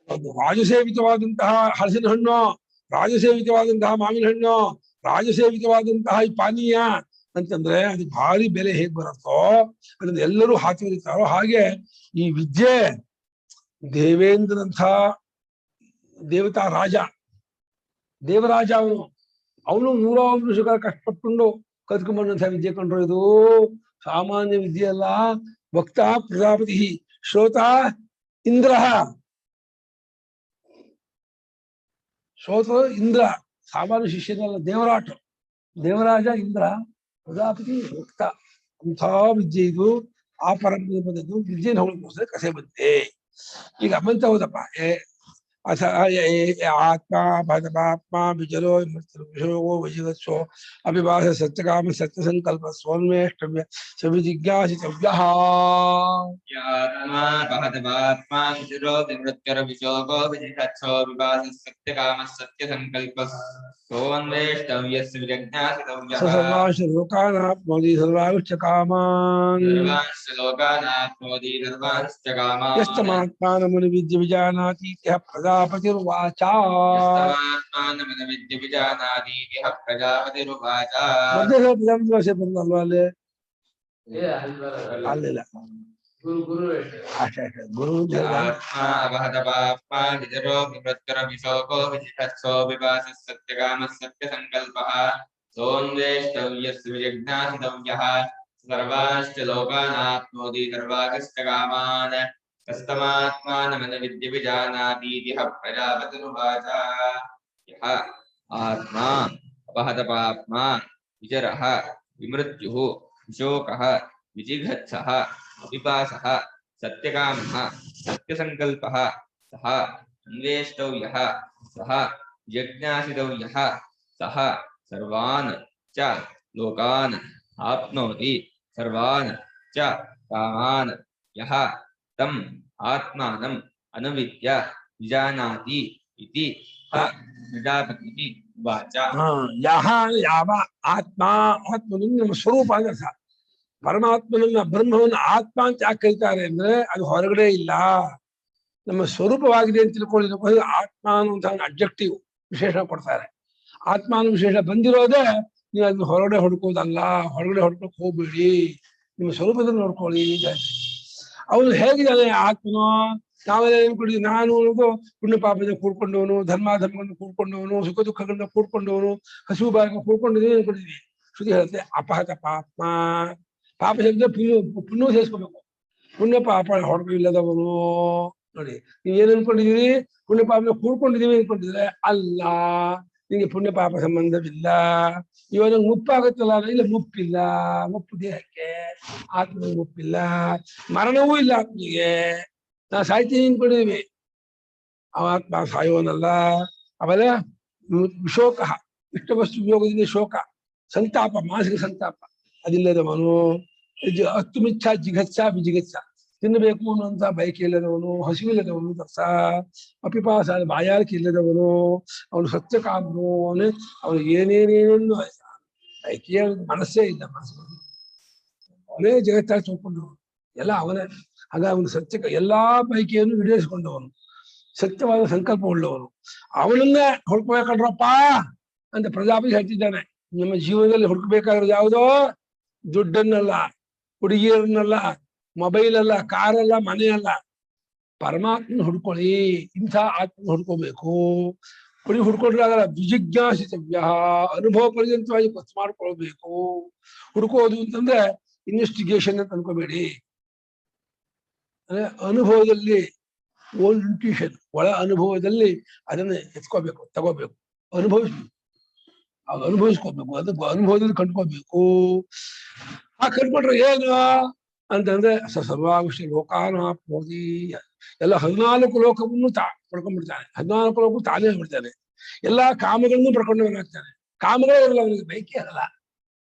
ಅದು ರಾಜಸೇವಿತವಾದಂತಹ ಹಲಸಿನ ಹಣ್ಣು, ರಾಜಸೇವಿತವಾದಂತಹ ಮಾವಿನ ಹಣ್ಣು, ರಾಜಸೇವಿತವಾದಂತಹ ಈ ಪಾನೀಯ ಅಂತಂದ್ರೆ ಅದು ಭಾರಿ ಬೆಲೆ ಹೇಗ್ ಬರುತ್ತೋ ಅದನ್ನ ಎಲ್ಲರೂ ಹಾಕಿರ್ತಾರೋ ಹಾಗೆ ಈ ವಿದ್ಯೆ. ದೇವೇಂದ್ರಂಥ ದೇವತಾ ರಾಜ, ದೇವರಾಜ ಅವನು 101 ವರ್ಷಗಳ ಕಷ್ಟಪಟ್ಕೊಂಡು ಕಲ್ತ್ಕೊಂಡ್ಬಂದಂತಹ ವಿದ್ಯೆ ಕಂಡ್ರು. ಇದು ಸಾಮಾನ್ಯ ವಿದ್ಯೆ ಅಲ್ಲ. ವಕ್ತ ಪ್ರಜಾಪತಿ, ಶ್ರೋತ ಇಂದ್ರ. ಶ್ರೋತ ಇಂದ್ರ ಸಾಮಾನ್ಯ ಶಿಷ್ಯನಲ್ಲ, ದೇವರಾಟ, ದೇವರಾಜ ಇಂದ್ರ, ಪ್ರಜಾಪತಿ ವಕ್ತ. ಅಂಥ ವಿದ್ಯೆ ಇದು. ಆ ಪರಂಪರೆ ಬಂದದ್ದು ವಿದ್ಯೆನ ಹೊಗಳಕ್ಕೋಸ್ಕರ ಕಸೆ ಬಂದಿದೆ. ಈಗ ಮಂತ ಹೌದಪ್ಪ. ಆತ್ಮ ಭಗವಾತ್ಮ ವಿಜರೋ ವಿಷಯೋ ವಿಜಿಗತ್ಸೋ ಅಭಿಭಾಸ ಸತ್ಯಕಾಮ ಸತ್ಯ ಸಂಕಲ್ಪ ಸ್ವನ್ವೇಷ್ಟವ್ಯ ಸವಿಜಿಜ್ಞಾಸಿತವ್ಯ. ಭಗವಾತ್ಮ ವಿಜರೋ ವಿಮೃತ್ಯರ ವಿಶೋಕೋ ವಿಜಿಗತ್ಸೋ ಅಭಿಭಾಸ ಸತ್ಯಕಾಮ ಸತ್ಯ ಸಂಕಲ್ಪ ಸ್ವನ್ವೇಷ್ಟವ್ಯ ಸವಿಜಿಜ್ಞಾಸಿತವ್ಯ. ಸರ್ವಾಂಶ ಲೋಕಾನಾಪ್ನೋದಿ ಸರ್ವಾಂಶ್ಚ ಕಾಮಾನ್. ಯಸ್ತಮಾತ್ಮಾನಮನು ವಿದ್ಯ ವಿಜಾನಾತಿ ಪ್ರಜಾಪತಿರ್ವಾಚ. ಪ್ರಜಾಪತಿ ಬಂದಲ್ವಾ ಅಲ್ಲಿ? ಅಲ್ಲಿಲ್ಲ, ಅಷ್ಟೇ ಗುರು. ಸತ್ಯ ಸಂಕಲ್ಪ ಸೋನ್ವೇಷ್ಟವ್ಯಸ್ಯ ವಿಜಿಜ್ಞಾಸಿತವ್ಯಃ. ಸರ್ವಾಂಶ್ಚ ಲೋಕಾನಾಪ್ನೋತಿ ಸರ್ವಾಗಶ್ಚ ಕಾಮಾನ್. ಕಸ್ತಮಾತ್ಮಾನಮನ ವಿದ್ಯ ವಿಜಾನಾತೀತಿಹ ಪ್ರಜಾಪತಿರುವಾಚ. ಯಃ ಆತ್ಮ ಅಪಹತ ಪಾಪ್ಮ ವಿಚರಃ ವಿಮೃತ್ಯುಃ ವಿಶೋಕಃ ವಿಜಿಘತ್ಸಃ ವಿಪಾಸಃ ಸತ್ಯಕಾಮಃ ಸತ್ಯಸಂಕಲ್ಪಃ ಸಹ ಅನ್ವೇಷ್ಟವ್ಯಃ ಸಹ ಜಿಜ್ಞಾಸಿತವ್ಯಃ ಸಹ ಸರ್ವಾನ್ ಚ ಲೋಕಾನ್ ಆಪ್ನೋತಿ ಸರ್ವಾನ್ ಚ ಕಾಮಾನ್. ಯಃ ತಂ ಆತ್ಮಾನಂ ಅನುವಿದ್ಯ ವಿಜಾನಾತಿ ಇತಿ ಪ್ರಜಾಪತಿ ಉವಾಚ. ಯಹ ಯಾವ ಆತ್ಮ, ಆತ್ಮನನ್ನು ನಮ್ಮ ಸ್ವರೂಪ ಅಂದ್ರೆ ಸಹ ಪರಮಾತ್ಮನನ್ನ ಬ್ರಹ್ಮವನ್ನ ಆತ್ಮ ಅಂತ ಯಾಕೆ ಕರೀತಾರೆ ಅಂದ್ರೆ ಅದು ಹೊರಗಡೆ ಇಲ್ಲ, ನಮ್ಮ ಸ್ವರೂಪವಾಗಿದೆ ಅಂತ ತಿಳ್ಕೊಳ್ಳಿ. ಆತ್ಮ ಅನ್ನುವಂತಹ ಅಬ್ಜೆಕ್ಟಿವ್ ವಿಶೇಷ ಕೊಡ್ತಾರೆ. ಆತ್ಮ ಅನ್ನೋ ವಿಶೇಷ ಬಂದಿರೋದೇ ನೀವು ಅದನ್ನ ಹೊರಗಡೆ ಹೊಡ್ಕೋದಲ್ಲ. ಹೊರಗಡೆ ಹೊಡ್ಕೊಕ್ ಹೋಗ್ಬೇಡಿ, ನಿಮ್ಮ ಸ್ವರೂಪದಲ್ಲಿ ನೋಡ್ಕೊಳ್ಳಿ. ಅವನು ಹೇಗಿದ್ದಾನೆ ಆತ್ಮನೋ? ನಾವೆಲ್ಲ ಏನ್ಕೊಂಡಿದ್ವಿ, ನಾನು ಅನ್ನೋದು ಪುಣ್ಯ ಪಾಪದಿಂದ ಕೂಡ್ಕೊಂಡವನು, ಧರ್ಮಾಧರ್ಮಗಳನ್ನು ಕೂಡ್ಕೊಂಡವನು, ಸುಖ ದುಃಖಗಳನ್ನ ಕೂಡ್ಕೊಂಡವನು, ಹಸಿವು ಬಾಗ ಕೂಡ್ಕೊಂಡಿದ್ದೀವಿ ಅನ್ಕೊಂಡಿದ್ವಿ. ಶ್ರುತಿ ಹೇಳುತ್ತೆ ಅಪಹತ ಪಾಪ. ಪಾಪ ಶಬ್ದ ಪುಣ್ಯ ಸೇರಿಸ್ಕೋಬೇಕು. ಪುಣ್ಯ ಪಾಪ ಹೊರಗಿಲ್ಲದವನು. ನೋಡಿ, ನೀವೇನ್ ಅನ್ಕೊಂಡಿದೀವಿ? ಪುಣ್ಯ ಪಾಪನ ಕೂಡ್ಕೊಂಡಿದೀವಿ ಅನ್ಕೊಂಡಿದ್ರೆ ಅಲ್ಲ. ನಿನಗೆ ಪುಣ್ಯ ಪಾಪ ಸಂಬಂಧವಿಲ್ಲ. ಇವಾಗ ಮುಪ್ಪಾಗುತ್ತಲ್ಲ, ಇಲ್ಲ ಮುಪ್ಪಿಲ್ಲ. ಮುಪ್ಪು ದೇಹಕ್ಕೆ, ಆತ್ಮನಿಗೆ ಮುಪ್ಪಿಲ್ಲ, ಮರಣವೂ ಇಲ್ಲ ಆತ್ಮನಿಗೆ. ನಾ ಸಾಯ್ತೀನಿ ಅನ್ಕೊಂಡಿದೀವಿ, ಆತ್ಮ ಸಾಯೋನಲ್ಲ. ಆಮೇಲೆ ಶೋಕ, ಇಷ್ಟ ವಸ್ತು ವಿಯೋಗದಿಂದ ಶೋಕ, ಸಂತಾಪ, ಮಾನಸಿಕ ಸಂತಾಪ ಅದಿಲ್ಲದವನು. ಅತ್ತುಮಿಚ್ಛ ಜಿಗತ್ಸ ವಿಜಿಗತ್ಸ, ತಿನ್ನಬೇಕು ಅನ್ನುವಂತ ಬಯಕೆ ಇಲ್ಲದವನು, ಹಸಿವಿಲ್ಲದವನು, ತರ್ಸ ಅಪಿಪಾಸ ಬಾಯಾರಿಕೆ ಇಲ್ಲದವನು, ಅವನು ಸತ್ಯಕಾಮನು. ಅವನು ಏನೇನೇನೇನು ಬಯಕೆಯ ಮನಸ್ಸೇ ಇಲ್ಲ, ಮನಸ್ಸು ಅವನೇ ಜಗತ್ತಾಗಿ ತಿಳ್ಕೊಂಡು ಎಲ್ಲ ಅವನೇ. ಆಗ ಅವನು ಸತ್ಯ ಎಲ್ಲಾ ಬಯಕೆಯನ್ನು ಈಡೇರಿಸಿಕೊಂಡವನು, ಸತ್ಯವಾದ ಸಂಕಲ್ಪ ಉಳ್ಳವನು. ಅವನನ್ನ ಹುಡ್ಕೋಬೇಕಂಡ್ರಪ್ಪ ಅಂತ ಪ್ರಜಾಪತಿ ಹೇಳ್ತಿದ್ದಾನೆ. ನಿಮ್ಮ ಜೀವನದಲ್ಲಿ ಹುಡುಕಬೇಕಾಗಿರೋದು ಯಾವುದೋ ದುಡ್ಡನ್ನಲ್ಲ, ಹುಡುಗಿಯರನ್ನಲ್ಲ, ಮೊಬೈಲ್ ಅಲ್ಲ, ಕಾರಲ್ಲ, ಮನೆ ಅಲ್ಲ, ಪರಮಾತ್ಮನ ಹುಡ್ಕೊಳ್ಳಿ. ಇಂಥ ಆತ್ಮನ ಹುಡ್ಕೋಬೇಕು. ಹುಡ್ಕೊಂಡ್ರೆ ಆಗಲ್ಲ. ವಿಜಿಜ್ಞಾಸಿತವ್ಯ, ಅನುಭವ ಪರ್ಯಂತವಾಗಿ ಗೊತ್ತು ಮಾಡ್ಕೊಳ್ಬೇಕು. ಹುಡ್ಕೋದು ಅಂತಂದ್ರೆ ಇನ್ವೆಸ್ಟಿಗೇಷನ್ ಅಂತ ಅನ್ಕೋಬೇಡಿ. ಅಂದ್ರೆ ಅನುಭವದಲ್ಲಿ ಓನ್ ಇಂಟ್ಯೂಷನ್, ಒಳ ಅನುಭವದಲ್ಲಿ ಅದನ್ನ ಎತ್ಕೋಬೇಕು, ತಗೋಬೇಕು, ಅನುಭವಿಸ್ಕೋಬೇಕು. ಅದು ಅನುಭವದಲ್ಲಿ ಕಂಡ್ಕೋಬೇಕು. ಆ ಕಂಡ್ಕೊಂಡ್ರೆ ಏನು ಅಂತಂದ್ರೆ ಸರ್ವಾಂಶ ಲೋಕಾನಾಪ್ನೋದಿ, ಎಲ್ಲ 14 ಲೋಕವನ್ನು ಪಡ್ಕೊಂಡ್ಬಿಡ್ತಾನೆ. 14 ಲೋಕ ತಾನೇ ಬಿಡ್ತಾನೆ. ಎಲ್ಲಾ ಕಾಮಗಳನ್ನು ಪಡ್ಕೊಂಡವನಾಗ್ತಾನೆ. ಕಾಮಗಳೇ ಇರಲ್ಲ ಅವನಿಗೆ, ಬೈಕೇ ಇರಲ್ಲ,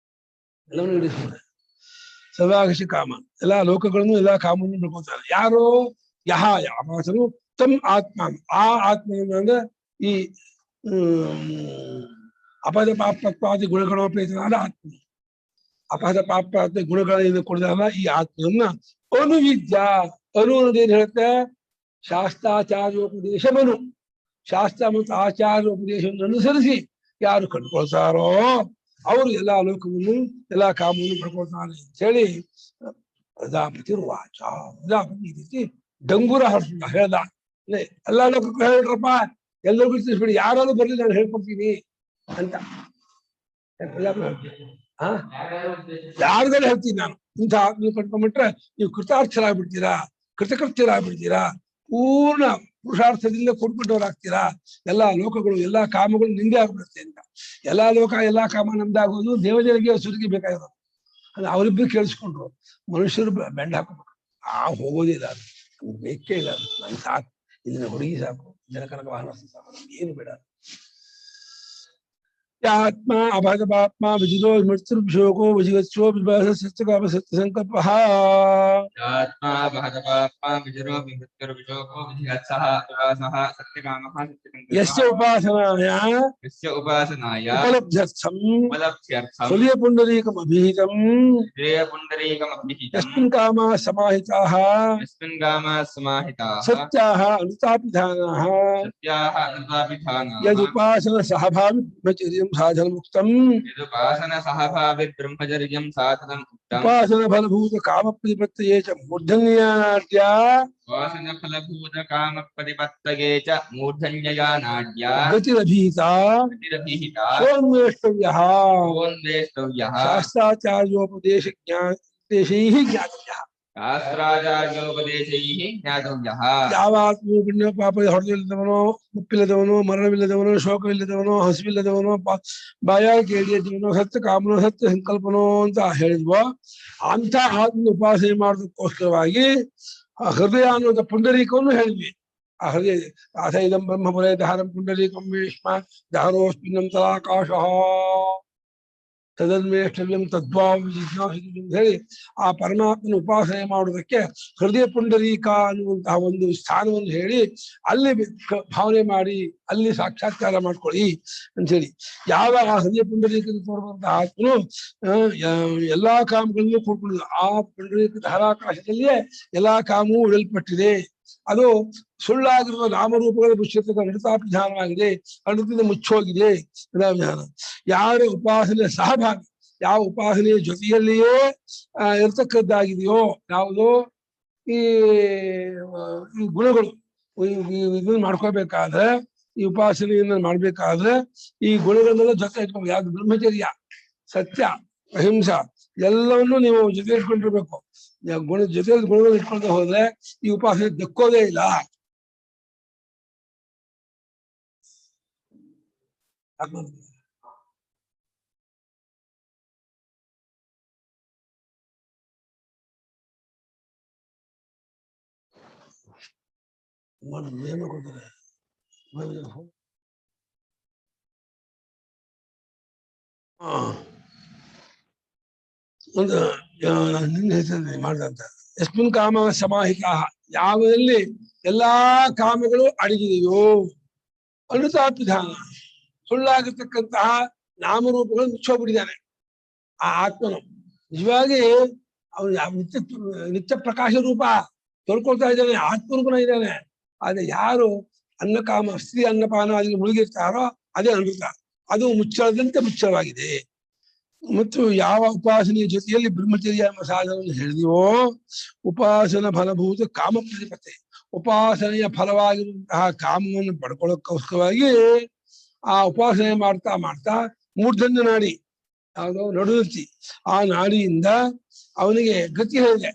ಎಲ್ಲವನ್ನೂ ಹಿಡಿಸ್ತಾನೆ. ಸರ್ವಾಂಶ ಕಾಮ, ಎಲ್ಲಾ ಲೋಕಗಳನ್ನು ಎಲ್ಲಾ ಕಾಮವನ್ನು ಪಡ್ಕೊತಾನೆ. ಯಾರು? ಯಾವಾಸನು ತಮ್ ಆತ್ಮ, ಆ ಆತ್ಮನ ಅಂದ್ರೆ ಈ ಅಪದ ಪಾಪತ್ವಾದಿ ಗುಣಗಳೋಪೇತನಾದ ಆತ್ಮ, ಅಪದ ಪಾಪಾತ್ಮ ಗುಣಗಳಿಂದ ಕೊಡಿದಾದ ಈ ಆತ್ಮನ್ನ ಅನುವಿದ್ಯ. ಅನು ಅನ್ನೋದೇನ್ ಹೇಳುತ್ತೆ? ಶಾಸ್ತ್ರಾಚಾರ್ಯೋಪದೇಶವನು, ಶಾಸ್ತ್ರ ಮತ್ತು ಆಚಾರ್ಯೋಪದೇಶವನ್ನು ಅನುಸರಿಸಿ ಯಾರು ಕಂಡುಕೊಳ್ತಾರೋ ಅವರು ಎಲ್ಲಾ ಲೋಕವನ್ನು ಎಲ್ಲಾ ಕಾಮವನ್ನು ಪಡ್ಕೊಳ್ತಾರೆ ಅಂತ ಹೇಳಿ ಪ್ರಜಾಪತಿ ವಾಚ. ಪ್ರಜಾಪತಿ ಈ ರೀತಿ ಡಂಗೂರ ಹೇಳ್ದ. ಎಲ್ಲಾ ಲೋಕಕ್ಕೂ ಹೇಳ್ರಪ್ಪ, ಎಲ್ಲರಿಗೂ ತಿಳಿಸ್ಬಿಡಿ, ಯಾರಾದ್ರೂ ಬರ್ಲಿ ನಾನು ಹೇಳ್ಕೊಡ್ತೀನಿ ಅಂತ ಪ್ರಜಾಪತಿ ಯಾರಿಗಾರು ಹೇಳ್ತೀನಿ ನಾನು. ಇಂಥ ಆತ್ಮ ಕಂಡ್ಕೊಂಡ್ಬಿಟ್ರೆ ನೀವು ಕೃತಾರ್ಥರಾಗ್ಬಿಡ್ತೀರಾ, ಕೃತಕೃತ್ಯರಾಗ್ಬಿಡ್ತೀರಾ, ಪೂರ್ಣ ಪುರುಷಾರ್ಥದಿಂದ ಕೂಡ್ಬಿಟ್ಟವರಾಗ್ತೀರಾ. ಎಲ್ಲಾ ಲೋಕಗಳು ಎಲ್ಲಾ ಕಾಮಗಳು ನಿಂದೆ ಆಗ್ಬಿಡುತ್ತೆ ಅಂತ. ಎಲ್ಲಾ ಲೋಕ ಎಲ್ಲಾ ಕಾಮ ನಮ್ದಾಗೋದು ದೇವಜನಿಗೆ ಸುರಿಗೆ ಬೇಕಾಗಿರೋದು. ಅದು ಅವರಿಬ್ಬರು ಕೇಳಿಸ್ಕೊಂಡ್ರು. ಮನುಷ್ಯರು ಬೆಂಡ ಹಾಕೋಬೇಕು, ಹೋಗೋದಿಲ್ಲ, ಅದು ಬೇಕೇ ಇಲ್ಲ, ಅದು ನನ್ ಸಾಕು, ಇದನ್ನ ಹುಡುಗಿ ಸಾಕು, ಜನಕನಕ ವಾಹನ ಸಾಕು, ಏನು ಬೇಡ. ಆತ್ಮ ಅಭಾಗಪಾತ್ಮ ವಿಜಿತೋ ಮೃತ್ಯುರ್ಭೋಗೋ ವಿಜಿಗತ್ಸೋ ವಿಭಾಸ ಸತ್ಯಕಾಮ ಸತ್ಯ ಸಂಕಲ್ಪ. ಆತ್ಮ ಭಗವಾತ್ಮ ವಿಜರೋ ವಿಮೃತ್ಯುರ್ವಿಜೋಗೋ ವಿಜಿಗತ್ಸಃ ವಿಭಾಸಃ ಸತ್ಯಕಾಮಃ ಸತ್ಯಸಂಕಲ್ಪಃ. ಯಸ್ಯ ಉಪಾಸನಾಯ ಉಪಲಬ್ಧ್ಯರ್ಥಂ ಫಲಪ್ತ್ಯರ್ಥಂ ಪುಂಡರೀಕಂ ಅಭಿಹಿತಂ ಪುಂಡರೀಕಮಭಿಹಿತಂ ಯಸ್ಮಿನ್ ಕಾಮಾ ಸಮಾಹಿತಾಃ ಸತ್ಯಾಃ ಅನುತಾಪಿಧಾನಾಃ ಯದುಪಾಸನ ಸಹಭಾವಿ ಬ್ರಹ್ಮಚರ್ಯಂ ಸಾಧನಮುಕ್ತಂ. ಉಪಾಸನ ಫಲಭೂತ ಕಾಮ ಪ್ರತಿಪತ್ತಯೇ ಚ ಮೂರ್ಧನ್ಯಾನಾಡ್ಯಾ ಗತಿರಭೀತಾ ಸೋನ್ವೇಷ್ಟವ್ಯಃ ಶಾಸ್ತ್ರಾಚಾರ್ಯೋಪದೇಶೈಃ ಜ್ಞಾತವ್ಯಃ. ಯಾವ ಆತ್ಮವು ಪುಣ್ಯ ಪಾಪ ಹೊಡೆದಿಲ್ಲದವನೋ, ಮುಪ್ಪಿಲ್ಲದವನೋ, ಮರಣವಿಲ್ಲದವನೋ, ಶೋಕವಿಲ್ಲದವನೋ, ಹಸಿವಿಲ್ಲದವನೋ, ಬಾಯಾರಿಕೆ ಇಲ್ಲದವನೋ, ಸತ್ಯ ಕಾಮನೋ, ಸತ್ಯ ಸಂಕಲ್ಪನೋ ಅಂತ ಹೇಳಿದ್ವೋ ಅಂತ ಆತ್ಮ ಉಪಾಸನೆ ಮಾಡೋದಕ್ಕೋಸ್ಕರವಾಗಿ ಆ ಹೃದಯ ಅನ್ನೋದ ಪುಂಡರೀಕವನ್ನು ಹೇಳಿದ್ವಿ. ಆ ಹೃದಯ ಅಥ ಇದಂ ಬ್ರಹ್ಮಪುರೇ ಧಾರಂ ಪುಂಡರೀಕಂ ವೇಶ್ಮ ಧಾರೋಸ್ಮಿನ್ನಂ ತದಾಕಾಶ ತದನ್ವೇಷ್ಟವ್ಯಂ ತದ್ವಾಂ ಜಿಜ್ಞಾಸಿತು ಅಂತ ಹೇಳಿ ಆ ಪರಮಾತ್ಮನ ಉಪಾಸನೆ ಮಾಡುವುದಕ್ಕೆ ಹೃದಯ ಪುಂಡರೀಕ ಅನ್ನುವಂತಹ ಒಂದು ಸ್ಥಾನವನ್ನು ಹೇಳಿ ಅಲ್ಲಿ ಭಾವನೆ ಮಾಡಿ ಅಲ್ಲಿ ಸಾಕ್ಷಾತ್ಕಾರ ಮಾಡ್ಕೊಳ್ಳಿ ಅಂತ ಹೇಳಿ. ಯಾವ ಆ ಹೃದಯ ಪುಂಡರೀಕದ ತೋರುವಂತಹ ಆತ್ಮನು ಎಲ್ಲಾ ಕಾಮಗಳನ್ನು ಕೂಡ್ಕೊಂಡಿದ್ದ ಆ ಪುಂಡರೀಕ ಧಾರಾಕಾಶದಲ್ಲಿಯೇ ಎಲ್ಲಾ ಕಾಮವೂ ಉಳಲ್ಪಟ್ಟಿದೆ. ಅದು ಸುಳ್ಳಾಗಿರುವ ನಾಮರೂಪಗಳ ವಿಷಯದ ಅನುತಾಪಿಧಾನವಾಗಿದೆ, ಅನುತಿಂದ ಮುಚ್ಚೋಗಿದೆ ವಿಧಾನ. ಯಾರ ಉಪಾಸನೆ ಸಹಭಾಗಿ, ಯಾವ ಉಪಾಸನೆಯ ಜೊತೆಯಲ್ಲಿಯೇ ಇರ್ತಕ್ಕದ್ದಾಗಿದೆಯೋ ಯಾವುದೋ ಈ ಗುಣಗಳು, ಇದನ್ನ ಮಾಡ್ಕೋಬೇಕಾದ್ರೆ, ಈ ಉಪಾಸನೆಯನ್ನ ಮಾಡ್ಬೇಕಾದ್ರೆ ಈ ಗುಣಗಳನ್ನೆಲ್ಲ ಜೊತೆ ಇಟ್ಕೊಂಡು, ಯಾವ್ದು ಬ್ರಹ್ಮಚರ್ಯ, ಸತ್ಯ, ಅಹಿಂಸಾ ಎಲ್ಲವನ್ನೂ ನೀವು ಜೊತೆ ಇಟ್ಕೊಂಡಿರ್ಬೇಕು. ಜೊತೆಯಲ್ಲಿ ಗುಣಗಳು ಇಟ್ಕೊಂಡು ಹೋದ್ರೆ ಈ ಉಪಾಸನೆ ದಕ್ಕೋದೇ ಇಲ್ಲ. ನೇಮ ಕೊಡ್ತಾರೆ ಒಂದು ನಿನ್ನ ಹೆಸರಲ್ಲಿ ಮಾಡಿದಂತ ಯಸ್ಮಿನ್ ಕಾಮ ಸಮಾಹಿಕಾ ಯಾವದಲ್ಲಿ ಎಲ್ಲಾ ಕಾಮಗಳು ಅಡಗಿದೆಯೋ ಅನುತಾಪಿಧಾನ ಸುಳ್ಳಾಗಿರ್ತಕ್ಕಂತಹ ನಾಮರೂಪಗಳು ಮುಚ್ಚೋಗ್ಬಿಟ್ಟಿದ್ದಾನೆ ಆ ಆತ್ಮನು ನಿಜವಾಗಿ ಅವನು ನಿತ್ಯ ನಿತ್ಯ ಪ್ರಕಾಶ ರೂಪ ತೊಳ್ಕೊಳ್ತಾ ಇದ್ದಾನೆ ಆತ್ಮರೂಪನ ಇದ್ದಾನೆ ಆದ್ರೆ ಯಾರು ಅನ್ನಕಾಮ ಸ್ತ್ರೀ ಅನ್ನಪಾನ ಅದಕ್ಕೆ ಮುಳುಗಿರ್ತಾರೋ ಅದೇ ಅನೃತ ಅದು ಮುಚ್ಚಳದಂತೆ ಮುಚ್ಚಳವಾಗಿದೆ ಮತ್ತು ಯಾವ ಉಪಾಸನೆಯ ಜೊತೆಯಲ್ಲಿ ಬ್ರಹ್ಮಚರ್ಯ ಸಾಧನವನ್ನು ಹೇಳಿದೆಯೋ ಉಪಾಸನ ಫಲಭೂತ ಕಾಮ ಪ್ರತಿಪತ್ತೆ ಉಪಾಸನೆಯ ಫಲವಾಗಿರುವಂತಹ ಕಾಮವನ್ನು ಪಡ್ಕೊಳ್ಳೋಕ್ಕೋಸ್ಕರವಾಗಿ ಆ ಉಪಾಸನೆ ಮಾಡ್ತಾ ಮಾಡ್ತಾ ಮೂರ್ಧನ್ಯ ನಾಡಿ ಯಾವುದೋ ನಡುವರ್ತಿ ಆ ನಾಡಿಯಿಂದ ಅವನಿಗೆ ಗತಿ ಹೇಳಿದೆ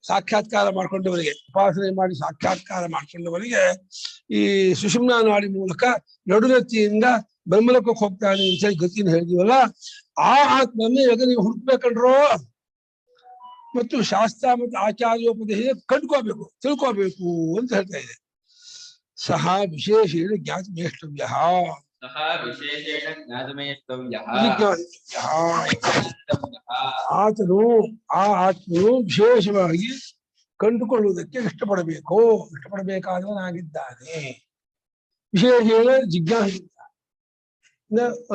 ಸಾಕ್ಷಾತ್ಕಾರ ಮಾಡ್ಕೊಂಡವರಿಗೆ ಉಪಾಸನೆ ಮಾಡಿ ಸಾಕ್ಷಾತ್ಕಾರ ಮಾಡ್ಕೊಂಡವರಿಗೆ ಈ ಸುಷುಮ್ನಾ ನಾಡಿ ಮೂಲಕ ನಡುನತ್ತಿಯಿಂದ ಬ್ರಹ್ಮಲೋಕಕ್ಕೆ ಹೋಗ್ತಾನೆ ಅಂತ ಗತಿಯನ್ನು ಹೇಳಿದೀವಲ್ಲ ಆ ಆತ್ಮನ್ನೇ ಇವಾಗ ನೀವು ಹುಡುಕ್ಬೇಕಂಡ್ರೋ ಮತ್ತು ಶಾಸ್ತ್ರ ಮತ್ತು ಆಚಾರ್ಯೋಪದೇಶ ಕಂಡ್ಕೋಬೇಕು ತಿಳ್ಕೋಬೇಕು ಅಂತ ಹೇಳ್ತಾ ಇದೆ ಸಹ ವಿಶೇಷೇಣ ಜ್ಞಾತಮೇಷ್ಟವ್ಯ ಆತನು ಆ ಆತ್ಮನು ವಿಶೇಷವಾಗಿ ಕಂಡುಕೊಳ್ಳುವುದಕ್ಕೆ ಇಷ್ಟಪಡಬೇಕಾದವನಾಗಿದ್ದಾನೆ ವಿಶೇಷೇಣ ಜಿಜ್ಞಾಸ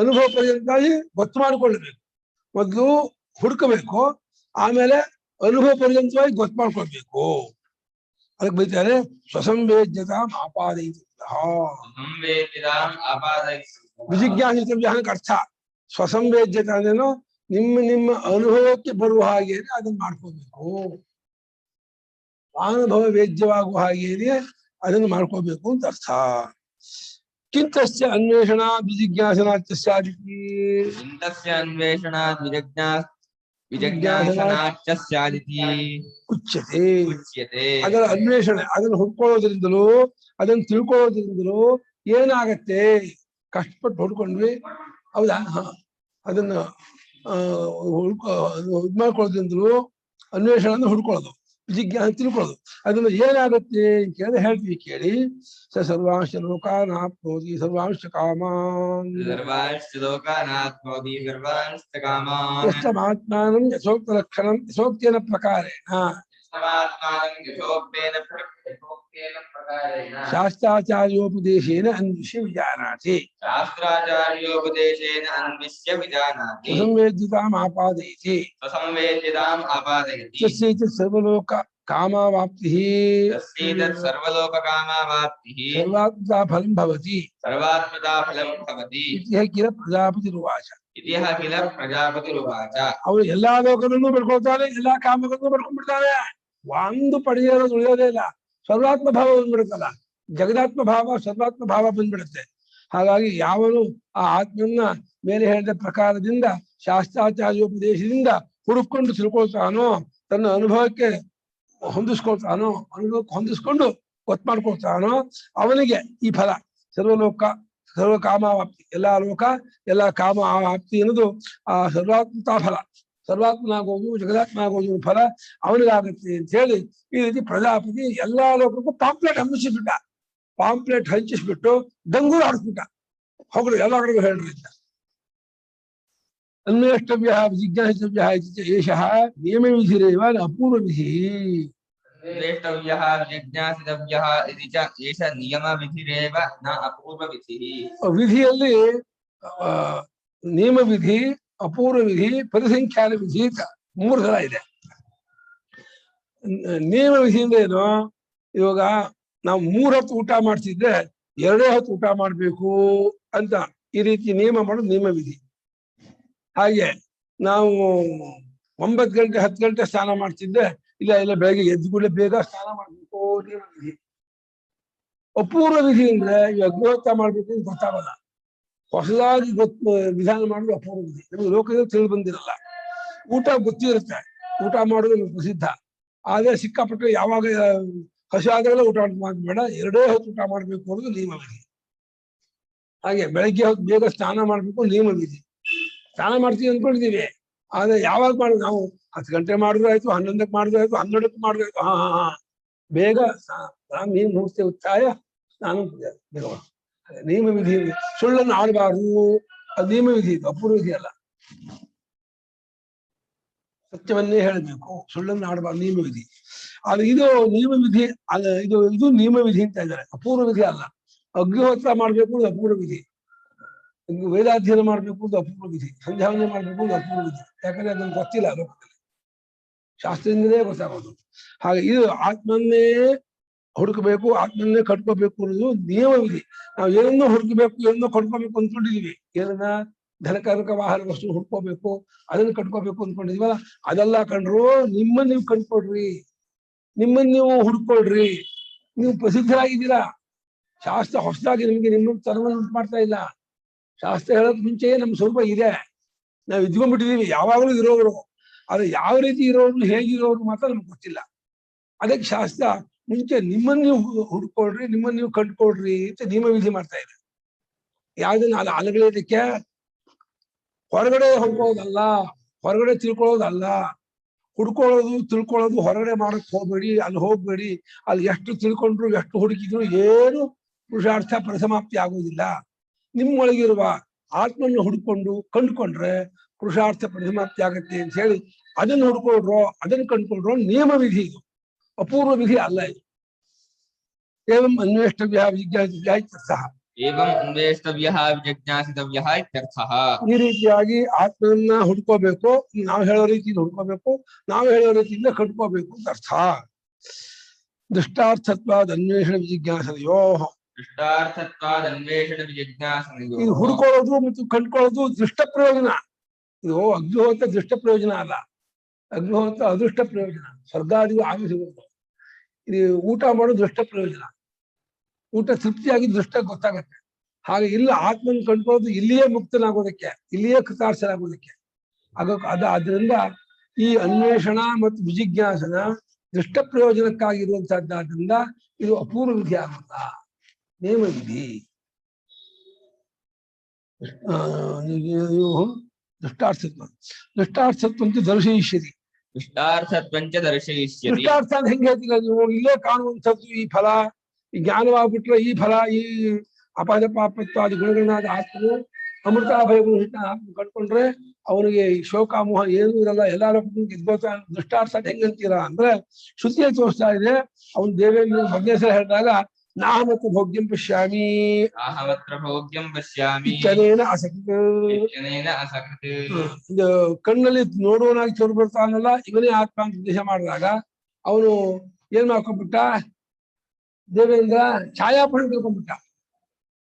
ಅನುಭವ ಪರ್ಯಂತಾಗಿ ಗೊತ್ತು ಮಾಡಿಕೊಳ್ಳಬೇಕು ಮೊದಲು ಹುಡುಕಬೇಕು ಆಮೇಲೆ ಅನುಭವ ಪರ್ಯಂತವಾಗಿ ಗೊತ್ತು ಮಾಡ್ಕೊಳ್ಬೇಕು ಅದಕ್ಕೆ ಬೈತಾರೆ ಸ್ವಸಂವೇದ್ಯತಾ ವಿಜಿಜ್ಞಾಸಿತವ್ಯ ಅರ್ಥ ಸ್ವಸಂವೇದ್ಯತ ಅಂದ್ರೇನು ನಿಮ್ಮ ಅನುಭವಕ್ಕೆ ಬರುವ ಹಾಗೆ ಅದನ್ನ ಮಾಡ್ಕೋಬೇಕು ಅನುಭವ ವೇದ್ಯವಾಗುವ ಹಾಗೇನೆ ಅದನ್ನು ಮಾಡ್ಕೋಬೇಕು ಅಂತ ಅರ್ಥ ಕಿಂತಸ್ಯ ಅನ್ವೇಷಣಾ ವಿಜಿಜ್ಞಾಸನಾಚ್ಚಾದಿತಿ ಉಚ್ಯತೆ ಅದರ ಅನ್ವೇಷಣೆ ಅದನ್ನು ಹುಡ್ಕೊಳ್ಳೋದ್ರಿಂದಲೂ ಅದನ್ನು ತಿಳ್ಕೊಳ್ಳೋದ್ರಿಂದಲೂ ಏನಾಗತ್ತೆ ಕಷ್ಟಪಟ್ಟು ಹುಡ್ಕೊಂಡ್ವಿ ಹೌದಾ ಅದನ್ನ ಇದ್ ಮಾಡ್ಕೊಳ್ಳೋದ್ರಿಂದಲೂ ಅನ್ವೇಷಣೆ ಹುಡ್ಕೊಳ್ಳೋದು ವಿಜಿಜ್ಞಾನ ತಿಳ್ಕೊಳ್ಳೋದು ಅದನ್ನ ಏನಾಗುತ್ತೆ ಅಂತ ಕೇಳಿ ಹೇಳ್ತೀವಿ ಕೇಳಿ ಸರ್ವಾಂಶ ಲೋಕಾನಾಪ್ನೋತಿ ಸರ್ವಾಂಶ ಕಾಮಾನ್ ಯಶ್ಚಮಾತ್ಮಾನಂ ಯಥೋಕ್ತ ಲಕ್ಷಣಂ ಯಥೋಕ್ತೇನ ಪ್ರಕಾರೇಣ ಶಾಸ್ತ್ರಾಚಾರ್ಯೋಪದೇಶೇನ ಅನ್ವಿಷ್ಯ ವಿಜಾನಾತಿ ಸಂವೇದ್ಯತಾಂ ಆಪಾದಯತಿ ತಸ್ಯೈತ ಸರ್ವಲೋಕ ಕಾಮಾವಾಪ್ತಿಃ ಸರ್ವಾತ್ಮತಾ ಫಲಂ ಭವತಿ ಇತಿ ಕಿಲ ಪ್ರಜಾಪತಿರುವಾಚ ಅವನು ಎಲ್ಲಾ ಲೋಕಗಳನ್ನು ಪಡ್ಕೊಳ್ತಾನೆ ಎಲ್ಲಾ ಕಾಮಗಳನ್ನು ಪಡ್ಕೊಂಡ್ಬಿಡ್ತಾನೆ ಒಂದು ಪಡೆಯೋದು ಉಳಿಯೋದೇ ಇಲ್ಲ ಸರ್ವಾತ್ಮ ಭಾವ ಬಂದ್ಬಿಡುತ್ತಲ್ಲ ಜಗದಾತ್ಮ ಭಾವ ಸರ್ವಾತ್ಮ ಭಾವ ಬಂದ್ಬಿಡುತ್ತೆ ಹಾಗಾಗಿ ಯಾವನು ಆ ಆತ್ಮನ್ನ ಮೇಲೆ ಹೇಳಿದ ಪ್ರಕಾರದಿಂದ ಶಾಸ್ತ್ರಾಚಾರ್ಯೋಪದೇಶದಿಂದ ಹುಡುಕೊಂಡು ತಿಳ್ಕೊಳ್ತಾನೋ ತನ್ನ ಅನುಭವಕ್ಕೆ ಹೊಂದಿಸ್ಕೊಳ್ತಾನೋ ಅನುಭವಕ್ಕೆ ಹೊಂದಿಸ್ಕೊಂಡು ಗೊತ್ತು ಮಾಡ್ಕೊಳ್ತಾನೋ ಅವನಿಗೆ ಈ ಫಲ ಸರ್ವಲೋಕ ಸರ್ವ ಕಾಮಾವಾಪ್ತಿ ಎಲ್ಲಾ ಲೋಕ ಎಲ್ಲಾ ಕಾಮ ಆಪ್ತಿ ಅನ್ನೋದು ಆ ಸರ್ವಾತ್ಮತಾ ಫಲ ಸರ್ವಾತ್ಮನಾಗೋದು ಜಗದಾತ್ಮನಾಗೋದು ಫಲ ಅವನಿಗಾಗತ್ತೆ ಅಂತ ಹೇಳಿ ಈ ರೀತಿ ಪ್ರಜಾಪತಿ ಎಲ್ಲಾ ಲೋಕಕ್ಕೂ ಪಾಂಪ್ಲೆಟ್ ಹಂಚಿಸ್ಬಿಟ್ಟು ಡಂಗೂರು ಆಡಿಸ್ಬಿಟ್ಟ ಹೋಗ್ರಿ ಎಲ್ಲ ಕಡೆಗೂ ಹೇಳ್ರಿ ಅಂತ ಅನ್ವೇಷ್ಟವ್ಯ ಜಿಜ್ಞಾಸಿತವ್ಯ ಏಷಃ ನಿಯಮ ವಿಧಿರೇವ ಅಪೂರ್ವ ವಿಧಿ ವಿಧಿಯಲ್ಲಿ ನಿಯಮ ವಿಧಿ ಅಪೂರ್ವ ವಿಧಿ ಪರಿಸಂಖ್ಯಾನ ವಿಧಿ ಮೂರು ತರ ಇದೆ ನಿಯಮ ವಿಧಿಯಿಂದ ಏನು ಇವಾಗ ನಾವು 3 ಹೊತ್ತು ಊಟ ಮಾಡ್ತಿದ್ರೆ 2 ಹೊತ್ತು ಊಟ ಮಾಡ್ಬೇಕು ಅಂತ ಈ ರೀತಿ ನಿಯಮ ಮಾಡೋದು ನಿಯಮ ವಿಧಿ ಹಾಗೆ ನಾವು 9 ಗಂಟೆ 10 ಗಂಟೆ ಸ್ನಾನ ಮಾಡ್ತಿದ್ರೆ ಇಲ್ಲ ಬೆಳಗ್ಗೆ ಎದ್ದು ಕೂಡಲೇ ಬೇಗ ಸ್ನಾನ ಮಾಡ್ಬೇಕು ನಿಯಮ ವಿಧಿ ಅಪೂರ್ವ ವಿಧಿ ಅಂದ್ರೆ ಈ ಅಗ್ನಿಹೋತ್ರ ಮಾಡ್ಬೇಕು ಅಂತ ಗೊತ್ತಾಗಲ್ಲ ಹೊಸದಾಗಿ ವಿಧಾನ ಮಾಡೋದು ಅಪೂರ್ವ ವಿಧಿ ನಮ್ಗೆ ಲೋಕದಲ್ಲಿ ತಿಳಿದು ಬಂದಿರಲ್ಲ ಊಟ ಗೊತ್ತಿರುತ್ತೆ ಊಟ ಮಾಡೋದು ನಮ್ಗೆ ಪ್ರಸಿದ್ಧ ಆದ್ರೆ ಸಿಕ್ಕಾಪಟ್ಟೆ ಯಾವಾಗ ಹಸಿವಾದಾಗಲೇ ಊಟ ಬೇಡ 2 ಹೊತ್ತು ಊಟ ಮಾಡ್ಬೇಕು ಅನ್ನೋದು ನಿಯಮ ವಿಧಿ ಹಾಗೆ ಬೆಳಗ್ಗೆ ಹೊತ್ತು ಬೇಗ ಸ್ನಾನ ಮಾಡ್ಬೇಕು ನಿಯಮವಿದೆ. ಸ್ನಾನ ಮಾಡ್ತೀವಿ ಅಂದ್ಕೊಂಡಿದೀವಿ, ಆದ್ರೆ ಯಾವಾಗ ಮಾಡುದು ನಾವು? 10 ಗಂಟೆ ಮಾಡಿದ್ರು ಆಯ್ತು, 11ಕ್ಕೆ ಮಾಡಿದ್ರು ಆಯ್ತು, 12ಕ್ಕೆ ಮಾಡಿದ್ರು ಆಯ್ತು. ಹಾ ಬೇಗ ನೀನು ಮುಗಿಸ್ತೇ ಉಚ್ಚಾಯ ಸ್ನಾನ ಬೇಗ ಮಾಡು. ನಿಯಮ ವಿಧಿ. ಸುಳ್ಳನ್ನು ಆಡಬಾರದು, ಅದು ನಿಯಮ ವಿಧಿ, ಇದು ಅಪೂರ್ವ ವಿಧಿ ಅಲ್ಲ. ಸತ್ಯವನ್ನೇ ಹೇಳಬೇಕು, ಸುಳ್ಳನ್ನು ಆಡಬಾರ್ದು, ನಿಯಮ ವಿಧಿ. ಆದ್ರೆ ಇದು ನಿಯಮ ವಿಧಿ ಅಲ್ಲ, ಇದು ನಿಯಮ ವಿಧಿ ಅಂತ ಇದ್ದಾರೆ, ಅಪೂರ್ವ ವಿಧಿ ಅಲ್ಲ. ಅಗ್ನಿಹೋತ್ರ ಮಾಡ್ಬೇಕು ಅದು ಅಪೂರ್ವ ವಿಧಿ, ವೇದಾಧ್ಯಯನ ಮಾಡ್ಬೇಕು ಅದು ಅಪೂರ್ವ ವಿಧಿ, ಸಂಧ್ಯಾವಂದನೆ ಮಾಡ್ಬೇಕು ಅದು ಅಪೂರ್ವ ವಿಧಿ. ಯಾಕಂದ್ರೆ ಅದನ್ನು ಗೊತ್ತಿಲ್ಲ ಲೋಕದಲ್ಲಿ, ಶಾಸ್ತ್ರದಿಂದಲೇ ಗೊತ್ತಾಗೋದು. ಹಾಗೆ ಇದು ಆತ್ಮನ್ನೇ ಹುಡುಕಬೇಕು, ಆತ್ಮನ್ನೇ ಕಟ್ಕೋಬೇಕು ಅನ್ನೋದು ನಿಯಮ ವಿಧಿ. ನಾವು ಏನನ್ನೋ ಹುಡುಕಬೇಕು, ಏನನ್ನೋ ಕಟ್ಕೋಬೇಕು ಅಂದ್ಕೊಂಡಿದೀವಿ. ಏನನ್ನ ಧನಕಾರಕ ವಾಹನ ವಸ್ತು ಹುಡ್ಕೋಬೇಕು, ಅದನ್ನ ಕಟ್ಕೋಬೇಕು ಅಂದ್ಕೊಂಡಿದೀವಲ್ಲ, ಅದೆಲ್ಲ ಕಂಡ್ರು ನಿಮ್ಮನ್ನ ನೀವು ಕಂಡ್ಕೊಡ್ರಿ, ನಿಮ್ಮನ್ನ ನೀವು ಹುಡ್ಕೊಳ್ರಿ. ನೀವು ಪ್ರಸಿದ್ಧರಾಗಿದ್ದೀರಾ. ಶಾಸ್ತ್ರ ಹೊಸದಾಗಿ ನಿಮ್ಮ ತರವನ್ನು ಉಂಟು ಮಾಡ್ತಾ ಇಲ್ಲ. ಶಾಸ್ತ್ರ ಹೇಳೋದ್ ಮುಂಚೆಯೇ ನಮ್ಮ ಸ್ವರೂಪ ಇದೆ, ನಾವು ಇದ್ಕೊಂಡ್ಬಿಟ್ಟಿದೀವಿ, ಯಾವಾಗಲೂ ಇರೋರು. ಆದ್ರೆ ಯಾವ ರೀತಿ ಇರೋರು, ಹೇಗಿರೋರು ಮಾತ್ರ ನಮ್ಗೆ ಗೊತ್ತಿಲ್ಲ. ಅದಕ್ಕೆ ಶಾಸ್ತ್ರ ಮುಂಚೆ ನಿಮ್ಮನ್ನ ನೀವು ಹುಡ್ಕೊಳ್ರಿ, ನಿಮ್ಮನ್ನ ನೀವು ಕಂಡ್ಕೊಳ್ರಿ ಅಂತ ನಿಯಮ ವಿಧಿ ಮಾಡ್ತಾ ಇದೆ. ಯಾವ್ದನ್ನ ಅದು ಅಲಗಲಿಕ್ಕೆ ಹೊರಗಡೆ ಹೋಗೋದಲ್ಲ, ಹೊರಗಡೆ ತಿಳ್ಕೊಳ್ಳೋದಲ್ಲ. ಹುಡ್ಕೊಳ್ಳೋದು ತಿಳ್ಕೊಳ್ಳೋದು ಹೊರಗಡೆ ಮಾಡಕ್ ಹೋಗ್ಬೇಡಿ, ಅಲ್ಲಿ ಹೋಗ್ಬೇಡಿ. ಅಲ್ಲಿ ಎಷ್ಟು ತಿಳ್ಕೊಂಡ್ರು ಎಷ್ಟು ಹುಡುಕಿದ್ರು ಏನು ಪುರುಷಾರ್ಥ ಪರಿಸಮಾಪ್ತಿ ಆಗುವುದಿಲ್ಲ. ನಿಮ್ಮೊಳಗಿರುವ ಆತ್ಮನ್ನು ಹುಡ್ಕೊಂಡು ಕಂಡುಕೊಂಡ್ರೆ ಪುರುಷಾರ್ಥ ಪರಿಸಮಾಪ್ತಿ ಆಗತ್ತೆ ಅಂತ ಹೇಳಿ ಅದನ್ನು ಹುಡ್ಕೊಳ್ರೋ, ಅದನ್ನು ಕಂಡುಕೊಂಡ್ರೋ ನಿಯಮ ವಿಧಿ. ಇದು ಅಪೂರ್ವ ವಿಧಿ ಅಲ್ಲ. ಇದು ಏವಂ ಅನ್ವೇಷ್ಟವ್ಯ ವಿಜ್ಞಾನಿತಃ ಏವಂ ಅನ್ವೇಷ್ಟವ್ಯಃ ವಿಜಿಜ್ಞಾಸಿತವ್ಯಃ ಇತ್ಯರ್ಥಃ. ಈ ರೀತಿಯಾಗಿ ಆತ್ಮನ್ನ ಹುಡ್ಕೋಬೇಕು, ನಾವು ಹೇಳೋ ರೀತಿಯಿಂದ ಹುಡ್ಕೋಬೇಕು, ನಾವು ಹೇಳೋ ರೀತಿಯಿಂದ ಕಂಡ್ಕೋಬೇಕು ಅಂತ ಅರ್ಥ. ದೃಷ್ಟಾರ್ಥತ್ವಾದ ಅನ್ವೇಷಣ ವಿಜಿಜ್ಞಾಸನಯೋ. ದೃಷ್ಟಾರ್ಥತ್ವಾದ ಅನ್ವೇಷಣ ವಿಜಿಜ್ಞಾಸನಯೋ. ಇದು ಹುಡ್ಕೊಳ್ಳೋದು ಮತ್ತು ಕಂಡ್ಕೊಳ್ಳೋದು ದೃಷ್ಟ ಪ್ರಯೋಜನ. ಇದು ಅಗ್ನಿಹೋತ್ರ ದೃಷ್ಟ ಪ್ರಯೋಜನ ಅಲ್ಲ, ಅಗ್ನಿಹೋತ್ರ ಅದೃಷ್ಟ ಪ್ರಯೋಜನ. ಸ್ವರ್ಗಾದಿಗೂ ಆಮಿಸಿಕೊಂಡು ಇದು ಊಟ ಮಾಡೋದು ದೃಷ್ಟ ಪ್ರಯೋಜನ. ಊಟ ತೃಪ್ತಿಯಾಗಿ ದೃಷ್ಟ ಗೊತ್ತಾಗತ್ತೆ. ಹಾಗೆ ಇಲ್ಲ, ಆತ್ಮನ ಕಂಡ್ಕೊಳ್ಳೋದು ಇಲ್ಲಿಯೇ ಮುಕ್ತನಾಗೋದಕ್ಕೆ, ಇಲ್ಲಿಯೇ ಕೃತಾರ್ಥನಾಗೋದಕ್ಕೆ. ಆದ್ರಿಂದ ಈ ಅನ್ವೇಷಣ ಮತ್ತು ವಿಜಿಜ್ಞಾಸನ ದೃಷ್ಟ ಪ್ರಯೋಜನಕ್ಕಾಗಿರುವಂತಹದ್ದಾದ್ರಿಂದ ಇದು ಅಪೂರ್ವ ವಿಧಿ ಆಗಲ್ಲ, ನೇಮ ವಿಧಿ. ದೃಷ್ಟಾರ್ಥತ್ವ ದೃಷ್ಟಾರ್ಥತ್ವಂತ ದರ್ಶಯಿಷ್ಯತಿ. ದೃಷ್ಟಾರ್ಥತ್ವಂಚ ದರ್ಶಯಿಷ್ಯತಿ. ದೃಷ್ಟಾರ್ಥ ಅಂತ ಹೆಂಗೆ ಹೇಳ್ತೀರ ನೀವು? ಇಲ್ಲೇ ಕಾಣುವಂಥದ್ದು ಈ ಫಲ, ಈ ಜ್ಞಾನವಾಗ್ಬಿಟ್ರೆ ಈ ಫಲ, ಈ ಅಪಾದ ಪಾಪತ್ವಾದಿ ಗುಣಗಳನ್ನಾದ ಆತ್ಮನು ಅಮೃತಾಭಯಗಳು ಆತ್ಮ ಕಂಡ್ಕೊಂಡ್ರೆ ಅವನಿಗೆ ಈ ಶೋಕಾಮೋಹ ಏನು ಇರಲ್ಲ, ಎಲ್ಲಾ ಲೋಕಕ್ಕೂ ಗೆದ್ಬೋತ. ದೃಷ್ಟಾರ್ಥ ಹೆಂಗಂತೀರಾ ಅಂದ್ರೆ ಶ್ರುತಿಯಲ್ಲಿ ತೋರಿಸ್ತಾ ಇದೆ. ಅವನು ದೇವೇಂದ್ರ ಭಗ್ನೇಶ್ವರ ಹೇಳಿದಾಗ ನಾಹಮತ್ರ ಭೋಗ್ಯಂ ಪಶ್ಯಾಮಿ, ಇದು ಕಣ್ಣಲ್ಲಿ ನೋಡುವನಾಗಿ ತೋರು ಬರ್ತಾನಲ್ಲ, ಇವನೇ ಆತ್ಮ ಅಂತ ಉದ್ದೇಶ ಮಾಡಿದಾಗ ಅವನು ಏನ್ ಮಾಡ್ಕೊಂಡ್ಬಿಟ್ಟ, ದೇವೇಂದ್ರ ಛಾಯಾಪುಣ ತಿಳ್ಕೊಂಡ್ಬಿಟ್ಟ.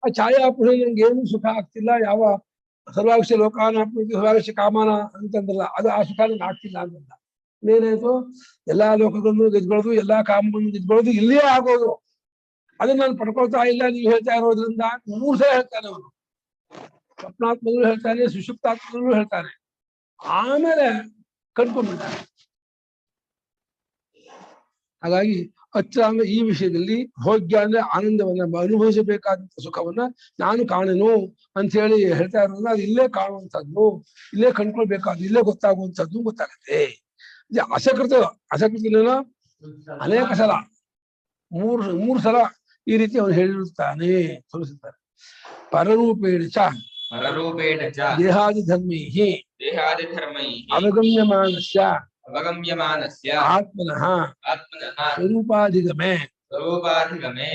ಆ ಛಾಯಾಪುಣ ನಂಗೆ ಏನು ಸುಖ ಆಗ್ತಿಲ್ಲ, ಯಾವ ಸರ್ವಾಂಶ ಲೋಕಾನ ಸರ್ವಾಂಶ ಕಾಮಾನ ಅಂತಂದ್ರಲ್ಲ, ಅದು ಆ ಸುಖ ನಂಗೆ ಆಗ್ತಿಲ್ಲ ಅಂತಂದ. ಏನಾಯ್ತು, ಎಲ್ಲಾ ಲೋಕಗಳನ್ನು ಗೆದ್ಕೊಳ್ಳೋದು, ಎಲ್ಲಾ ಕಾಮಗಳನ್ನು ಗೆದ್ಕೊಳ್ಳೋದು ಇಲ್ಲಿಯೇ ಆಗೋದು. ಅದನ್ನ ನಾನು ಪಡ್ಕೊಳ್ತಾ ಇಲ್ಲ ನೀವು ಹೇಳ್ತಾ ಇರೋದ್ರಿಂದ 3 ಸಲ ಹೇಳ್ತಾನೆ ಅವನು. ಸ್ವಪ್ನಾತ್ಮಗಳು ಹೇಳ್ತಾನೆ, ಸುಷುಪ್ತಾತ್ಮಗಳು ಹೇಳ್ತಾನೆ. ಆಮೇಲೆ ಕಂಡ್ಕೊಂಡ್ಬಿಡ್ತಾನೆ. ಹಾಗಾಗಿ ಅಚ್ಚ ಅಂದ್ರೆ ಈ ವಿಷಯದಲ್ಲಿ ಭೋಗ್ಯ ಅಂದ್ರೆ ಆನಂದವನ್ನ ಅನುಭವಿಸಬೇಕಾದಂತ ಸುಖವನ್ನ ನಾನು ಕಾಣೆನು ಅಂತ ಹೇಳಿ ಹೇಳ್ತಾ ಇರೋದ್ರಿಂದ ಅದು ಇಲ್ಲೇ ಕಾಣುವಂಥದ್ದು, ಇಲ್ಲೇ ಕಂಡ್ಕೊಳ್ಬೇಕಾದ್ರು, ಇಲ್ಲೇ ಗೊತ್ತಾಗುವಂಥದ್ದು ಗೊತ್ತಾಗತ್ತೆ. ಅಸಕೃತ ಅನೇಕ ಸಲ, ಮೂರು ಸಲ ಈ ರೀತಿ ಅವನು ಹೇಳಿರುತ್ತಾನೆ, ತೋರಿಸುತ್ತಾರೆ. ಪರರೂಪೇಣ ಚ ದೇಹಾದಿ ಧರ್ಮೈಹಿ ಅವಗಮ್ಯಮಾನಸ್ಯ ಆತ್ಮನಃ ಸ್ವರೂಪಾಧಿಗಮೆ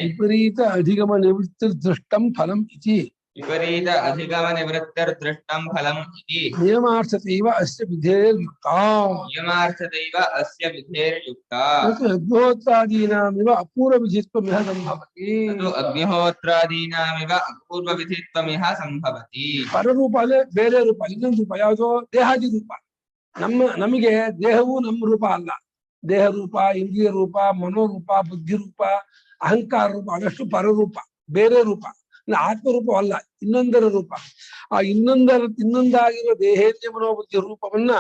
ವಿಪರೀತ ಅಧಿಗಮ ನಿವೃತ್ತಿರ್ದೃಷ್ಟಂ ಫಲಂ ಇತಿ. ವಿಪರೀತ ಅಧಿಗಮ ನಿವೃತ್ತಿರ್ದೃಷ್ಟಂ ಫಲಂ ಇತಿ. ನಿಯಮಾರ್ಥತೈವ ಅಸ್ಯ ವಿಧೇರ್ಯುಕ್ತಾ. ನಿಯಮಾರ್ಥತೈವ ಅಸ್ಯ ವಿಧೇರ್ಯುಕ್ತಾ. ಅಗ್ನಿಹೋತ್ರಾದೀನಾಮಿವ ಅಪೂರ್ವ ವಿಧಿತ್ವಮಿಹ ಸಂಭವತಿ. ಅಗ್ನಿಹೋತ್ರಾದೀನಾಮಿವ ಅಪೂರ್ವ ವಿಧಿತ್ವಮಿಹ ಸಂಭವತಿ. ಪರರೂಪ ಅಂದ್ರೆ ಬೇರೆ ರೂಪ, ಇನ್ನೊಂದು ರೂಪ. ಯಾವುದೋ ದೇಹಾದಿ ರೂಪ. ನಮಗೆ ದೇಹವು ನಮ್ಮ ರೂಪ ಅಲ್ಲ. ದೇಹ ರೂಪ, ಇಂದ್ರಿಯ ರೂಪ, ಮನೋರೂಪ, ಬುದ್ಧಿ ರೂಪ, ಅಹಂಕಾರ ರೂಪ, ಅದಷ್ಟು ಪರರೂಪ, ಬೇರೆ ರೂಪ. ಆತ್ಮರೂಪ ಅಲ್ಲ, ಇನ್ನೊಂದರ ರೂಪ. ಆ ಇನ್ನೊಂದಾಗಿರುವ ದೇಹೇಂದ್ರಿಯ ಮನೋಬುದ್ಧಿ ರೂಪವನ್ನ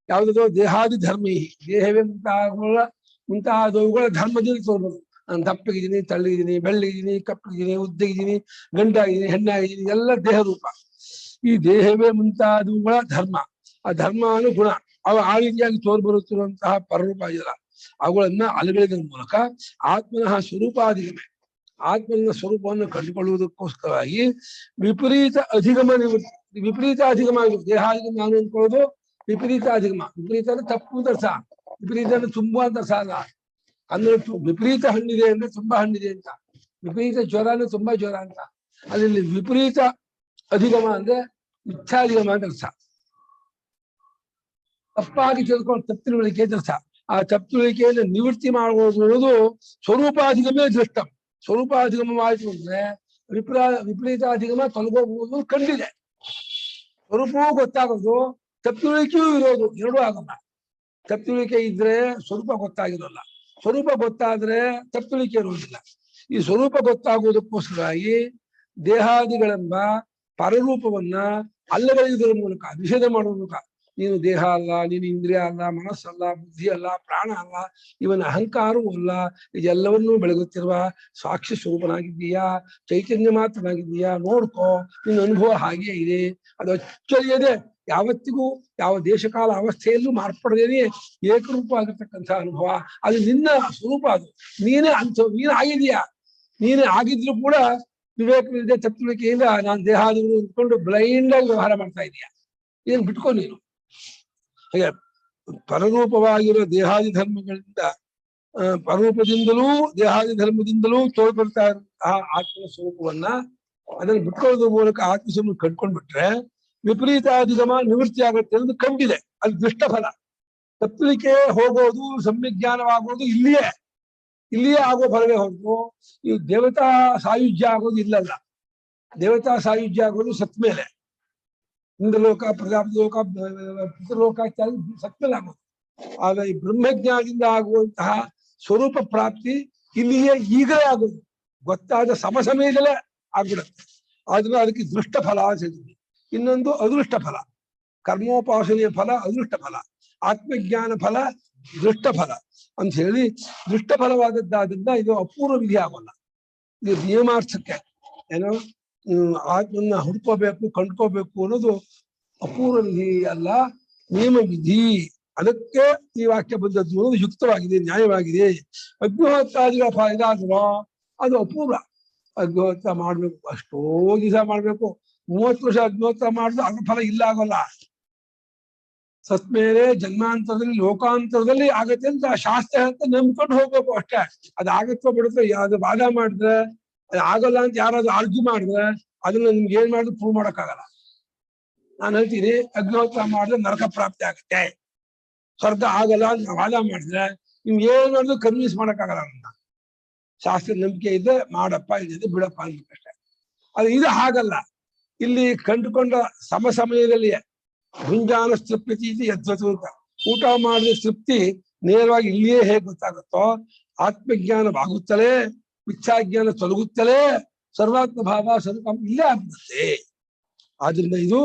ಯಾವುದೋ ದೇಹಾದಿ ಧರ್ಮಿ, ದೇಹವೇ ಮುಂತಾದವುಗಳ ಧರ್ಮದಿಂದ ತೋರ್ಬೋದು. ನಾನು ದಪ್ಪಗಿದ್ದೀನಿ, ತಳ್ಳಗಿದ್ದೀನಿ, ಬೆಳ್ಳಗಿದ್ದೀನಿ, ಕಪ್ಪಗಿದ್ದೀನಿ, ಉದ್ದಗಿದ್ದೀನಿ, ಗಂಡಾಗಿದ್ದೀನಿ, ಹೆಣ್ಣಾಗಿದ್ದೀನಿ, ಎಲ್ಲ ದೇಹ ರೂಪ. ಈ ದೇಹವೇ ಮುಂತಾದವುಗಳ ಧರ್ಮ. ಆ ಧರ್ಮ ಅನ್ನೋ ಗುಣ ಅವು ಆ ರೀತಿಯಾಗಿ ತೋರ್ಬರುತ್ತಿರುವಂತಹ ಪರರೂಪ ಇದೆಯಲ್ಲ, ಅವುಗಳನ್ನ ಅಲುಗಳಿದ್ರ ಮೂಲಕ ಆತ್ಮನಃ ಸ್ವರೂಪಾಧಿಗಮೆ, ಆತ್ಮನ ಸ್ವರೂಪವನ್ನು ಕಂಡುಕೊಳ್ಳುವುದಕ್ಕೋಸ್ಕರವಾಗಿ ವಿಪರೀತ ಅಧಿಗಮ ನಿವೃತ್ತಿ. ವಿಪರೀತ ಅಧಿಗಮ ಆಗಿರುತ್ತೆ. ದೇಹಾಧಿಗಮ ನಾನು ಅಂದ್ಕೊಳ್ಳೋದು ವಿಪರೀತ ಅಧಿಗಮ. ವಿಪರೀತ ಅಂದ್ರೆ ತಪ್ಪು ಅಂತ ಅರ್ಥ, ವಿಪರೀತ ಅಂದ್ರೆ ತುಂಬಾ ಅಂತ ಅರ್ಥ ಅಲ್ಲ. ಅಂದ್ರೆ ವಿಪರೀತ ಹಣ್ಣಿದೆ ಅಂದ್ರೆ ತುಂಬಾ ಹಣ್ಣಿದೆ ಅಂತ, ವಿಪರೀತ ಜ್ವರ ಅಂದ್ರೆ ತುಂಬಾ ಜ್ವರ ಅಂತ. ಅಲ್ಲಿ ವಿಪರೀತ ಅಧಿಗಮ ಅಂದ್ರೆ ಮಿಥ್ಯಾಧಿಗಮ ಅಂತ ಅರ್ಥ. ತಪ್ಪಾಗಿ ತಿಳ್ಕೊಂಡು ತಪ್ಪು ತಿಳುವಳಿಕೆ ಅಂತ ಅರ್ಥ. ಆ ತಪ್ಪು ತಿಳುವಳಿಕೆಯನ್ನು ನಿವೃತ್ತಿ ಮಾಡುವುದು ಸ್ವರೂಪಾಧಿಗಮೇ ದೃಷ್ಟ. ಸ್ವರೂಪಾಧಿಗಮವಾಯಿತು ಅಂದ್ರೆ ವಿಪರೀತಾಧಿಗಮ ತೊಲಗೋಗುವುದು ಕಂಡಿದೆ. ಸ್ವರೂಪವೂ ಗೊತ್ತಾಗೋದು, ತಪ್ಪು ತಿಳುವಳಿಕೆಯೂ ಇರೋದು, ಎರಡೂ ಆಗಲ್ಲ. ತಪ್ಪು ತಿಳುವಳಿಕೆ ಇದ್ರೆ ಸ್ವರೂಪ ಗೊತ್ತಾಗಿರೋಲ್ಲ, ಸ್ವರೂಪ ಗೊತ್ತಾದ್ರೆ ತಪ್ಪು ತಿಳುವಳಿಕೆ ಇರುವುದಿಲ್ಲ. ಈ ಸ್ವರೂಪ ಗೊತ್ತಾಗುವುದಕ್ಕೋಸ್ಕರವಾಗಿ ದೇಹಾದಿಗಳೆಂಬ ಪರರೂಪವನ್ನ ಅಲ್ಲಗಳೆಯುವುದರ ಮೂಲಕ ನಿಷೇಧ ಮಾಡುವ ಮೂಲಕ, ನೀನು ದೇಹ ಅಲ್ಲ, ನೀನು ಇಂದ್ರಿಯ ಅಲ್ಲ, ಮನಸ್ಸಲ್ಲ, ಬುದ್ಧಿ ಅಲ್ಲ, ಪ್ರಾಣ ಅಲ್ಲ, ಇವನ ಅಹಂಕಾರವೂ ಅಲ್ಲ, ಇದೆಲ್ಲವನ್ನೂ ಬೆಳಗುತ್ತಿರುವ ಸಾಕ್ಷಿ ಸ್ವರೂಪನಾಗಿದ್ದೀಯಾ, ಚೈತನ್ಯ ಮಾತ್ರನಾಗಿದ್ದೀಯಾ, ನೋಡ್ಕೋ, ನಿನ್ನ ಅನುಭವ ಹಾಗೆಯೇ ಇದೆ. ಅದು ಅಚ್ಚರಿಯದೆ ಯಾವತ್ತಿಗೂ ಯಾವ ದೇಶಕಾಲ ಅವಸ್ಥೆಯಲ್ಲೂ ಮಾರ್ಪಡದೇನೆ ಏಕರೂಪ ಆಗಿರ್ತಕ್ಕಂಥ ಅನುಭವ. ಅದು ನಿನ್ನ ಸ್ವರೂಪ, ಅದು ನೀನೇ ನೀನು ಆಗಿದೀಯಾ. ನೀನೇ ಆಗಿದ್ರು ಕೂಡ ವಿವೇಕವಿಲ್ಲದೆ ತಪ್ಪುವಿಕೆಯಿಂದ ನಾನು ದೇಹಾದಿಗಳು ಅಂದ್ಕೊಂಡು ಬ್ಲೈಂಡ್ ಆಗಿ ವ್ಯವಹಾರ ಮಾಡ್ತಾ ಇದೀಯ. ಇದನ್ನು ಬಿಟ್ಕೊ ನೀನು. ಹಾಗೆ ಪರರೂಪವಾಗಿರೋ ದೇಹಾದಿ ಧರ್ಮಗಳಿಂದ, ಪರರೂಪದಿಂದಲೂ ದೇಹಾದಿ ಧರ್ಮದಿಂದಲೂ ತೋರ್ಬರ್ತಾ ಇರುವಂತಹ ಆತ್ಮನ ಸ್ವರೂಪವನ್ನ ಅದನ್ನು ಬಿಟ್ಕೊಳ್ಳೋದ್ರ ಮೂಲಕ ಆತ್ಮಸ್ವರೂಪ ಕಂಡ್ಕೊಂಡ್ಬಿಟ್ರೆ ವಿಪರೀತಾಧಿಗಮ ನಿವೃತ್ತಿ ಆಗುತ್ತೆ ಅನ್ನೋದು ಕಂಡಿದೆ. ಅದು ದುಷ್ಟಫಲ. ತಪ್ಪಲಿಕ್ಕೆ ಹೋಗೋದು, ಸಂವಿಜ್ಞಾನವಾಗೋದು ಇಲ್ಲಿಯೇ ಆಗೋ ಫಲವೇ ಹೊರತು ಈ ದೇವತಾ ಸಾಯುಜ್ಯ ಆಗೋದು ಇಲ್ಲಲ್ಲ. ದೇವತಾ ಸಾಯುಜ್ಯ ಆಗೋದು ಸತ್ ಮೇಲೆ, ಇಂದ್ರಲೋಕ, ಪ್ರಜಾಪತಿ ಲೋಕ, ಪಿತೃಲೋಕ ಇತ್ಯಾದಿ ಸತ್ಮೇಲೆ ಆಗೋದು. ಆಗ ಈ ಬ್ರಹ್ಮಜ್ಞಾನದಿಂದ ಆಗುವಂತಹ ಸ್ವರೂಪ ಪ್ರಾಪ್ತಿ ಇಲ್ಲಿಯೇ ಈಗಲೇ ಆಗೋದು, ಗೊತ್ತಾದ ಸಮಯದಲ್ಲೇ ಆಗ್ಬಿಡುತ್ತೆ. ಆದ್ರೂ ಅದಕ್ಕೆ ದೃಷ್ಟ ಫಲ ಅಂತ ಹೇಳ್ತೀವಿ. ಇನ್ನೊಂದು ಅದೃಷ್ಟ ಫಲ. ಕರ್ಮೋಪಾಸನೆಯ ಫಲ ಅದೃಷ್ಟ ಫಲ, ಆತ್ಮಜ್ಞಾನ ಫಲ ದೃಷ್ಟ ಫಲ ಅಂತ ಹೇಳಿ ದೃಷ್ಟ ಫಲವಾದದ್ದಾದ್ರಿಂದ ಇದು ಅಪೂರ್ವ ವಿಧಿ ಆಗೋಲ್ಲ. ಇದು ನಿಯಮಾರ್ಥಕ್ಕೆ ಏನೋ ಆತ್ಮನ್ನ ಹುಡ್ಕೋಬೇಕು, ಕಂಡ್ಕೋಬೇಕು ಅನ್ನೋದು ಅಪೂರ್ವ ವಿಧಿ ಅಲ್ಲ, ನಿಯಮ ವಿಧಿ. ಅದಕ್ಕೆ ಈ ವಾಕ್ಯ ಬಂದದ್ದು ಅನ್ನೋದು ಯುಕ್ತವಾಗಿದೆ, ನ್ಯಾಯವಾಗಿದೆ. ಅಗ್ನಿಹೋತ್ರಾದಿಗಳ ಫಲ ಇದಾದ್ರೂ ಅದು ಅಪೂರ್ವ. ಅಗ್ನಿಹೋತ್ರ ಮಾಡ್ಬೇಕು, ಅಷ್ಟೋ ದಿವಸ ಮಾಡ್ಬೇಕು. 30 ವರ್ಷ ಅಗ್ನಿಹೋತ್ರ ಮಾಡಿದ್ರು ಅದ್ರ ಫಲ ಇಲ್ಲ ಆಗೋಲ್ಲ. ಸತ್ಮೇಲೆ ಜನ್ಮಾಂತರದಲ್ಲಿ ಲೋಕಾಂತರದಲ್ಲಿ ಆಗತ್ತೆ ಅಂತ ಶಾಸ್ತ್ರ ಅಂತ ನಂಬ್ಕೊಂಡು ಹೋಗ್ಬೇಕು ಅಷ್ಟೇ. ಅದು ಆಗತ್ತೋ ಬಿಡುತ್ತೋ, ಯಾವ್ದು ವಾದ ಮಾಡಿದ್ರೆ ಅದು ಆಗಲ್ಲ ಅಂತ ಯಾರಾದ್ರೂ ಆರ್ಗ್ಯೂ ಮಾಡಿದ್ರೆ ಅದನ್ನ ನಿಮ್ಗೆ ಏನ್ ಮಾಡಿದ್ರು ಪ್ರೂವ್ ಮಾಡಕ್ಕಾಗಲ್ಲ. ನಾನು ಹೇಳ್ತೀನಿ, ಅಗ್ನಿಹೋತ್ರ ಮಾಡಿದ್ರೆ ನರಕ ಪ್ರಾಪ್ತಿ ಆಗುತ್ತೆ, ಸ್ವರ್ಗ ಆಗಲ್ಲ ಅಂತ ವಾದ ಮಾಡಿದ್ರೆ ನಿಮ್ಗೆ ಏನ್ ಮಾಡಿದ್ರು ಕನ್ವಿನ್ಸ್ ಮಾಡಕ್ಕಾಗಲ್ಲ. ನನ್ನ ಶಾಸ್ತ್ರದ ನಂಬಿಕೆ ಇದ್ರೆ ಮಾಡಪ್ಪ, ಇಲ್ಲದೆ ಬಿಡಪ್ಪ ಅನ್ಬೇಕಷ್ಟೇ. ಅದು ಇದು ಹಾಗಲ್ಲ. ಇಲ್ಲಿ ಕಂಡುಕೊಂಡ ಸಮಯದಲ್ಲಿ ಭುಂಜಾನ ತೃಪ್ತಿ ಯದ್ವತು ಅಂತ, ಊಟ ಮಾಡಿದ ತೃಪ್ತಿ ನೇರವಾಗಿ ಇಲ್ಲಿಯೇ ಹೇಗೆ ಗೊತ್ತಾಗುತ್ತೋ ಆತ್ಮಜ್ಞಾನವಾಗುತ್ತಲೇ ಮಿಥ್ಯಾಜ್ಞಾನ ತೊಲಗುತ್ತಲೇ ಸರ್ವಾತ್ಮ ಭಾವ ಸ್ವರೂಪ ಇಲ್ಲೇ ಆಗುತ್ತೆ. ಆದ್ರಿಂದ ಇದು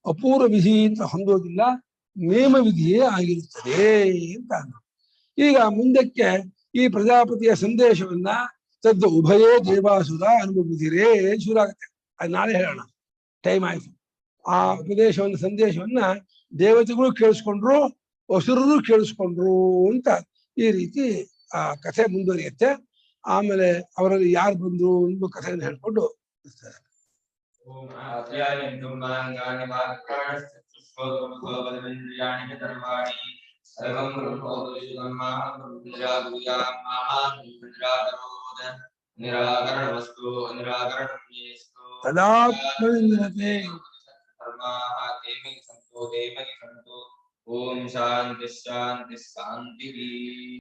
ಅಪೂರ್ವ ವಿಧಿ ಅಂತ ಹೊಂದೋದಿಲ್ಲ, ನೇಮ ವಿಧಿಯೇ ಆಗಿರುತ್ತದೆ ಅಂತ. ಈಗ ಮುಂದಕ್ಕೆ ಈ ಪ್ರಜಾಪತಿಯ ಸಂದೇಶವನ್ನ ತದ್ದ ಉಭಯೇ ದೇವಾಸುರ ಅನುಭವಿಸಿರೇ ಶುರು ಆಗುತ್ತೆ. ಅದು ನಾಳೆ ಹೇಳೋಣ, ಟೈಮ್ ಆಯ್ತು. ಆ ಉಪದೇಶವನ್ನ ಸಂದೇಶವನ್ನ ದೇವತೆಗಳು ಕೇಳಿಸ್ಕೊಂಡ್ರು, ಅಸುರರು ಕೇಳಿಸ್ಕೊಂಡ್ರು ಅಂತ ಈ ರೀತಿ ಆ ಕಥೆ ಮುಂದುವರಿಯುತ್ತೆ. ಆಮೇಲೆ ಅವರಲ್ಲಿ ಯಾರು ಬಂದ್ರು ಒಂದು ಕಥೆಯನ್ನು ಹೇಳ್ಕೊಂಡು ತದಾತ್ಮನಿಂದತೆ ಓಂ ಶಾಂತಿ ಶಾಂತಿ ಶಾಂತಿ.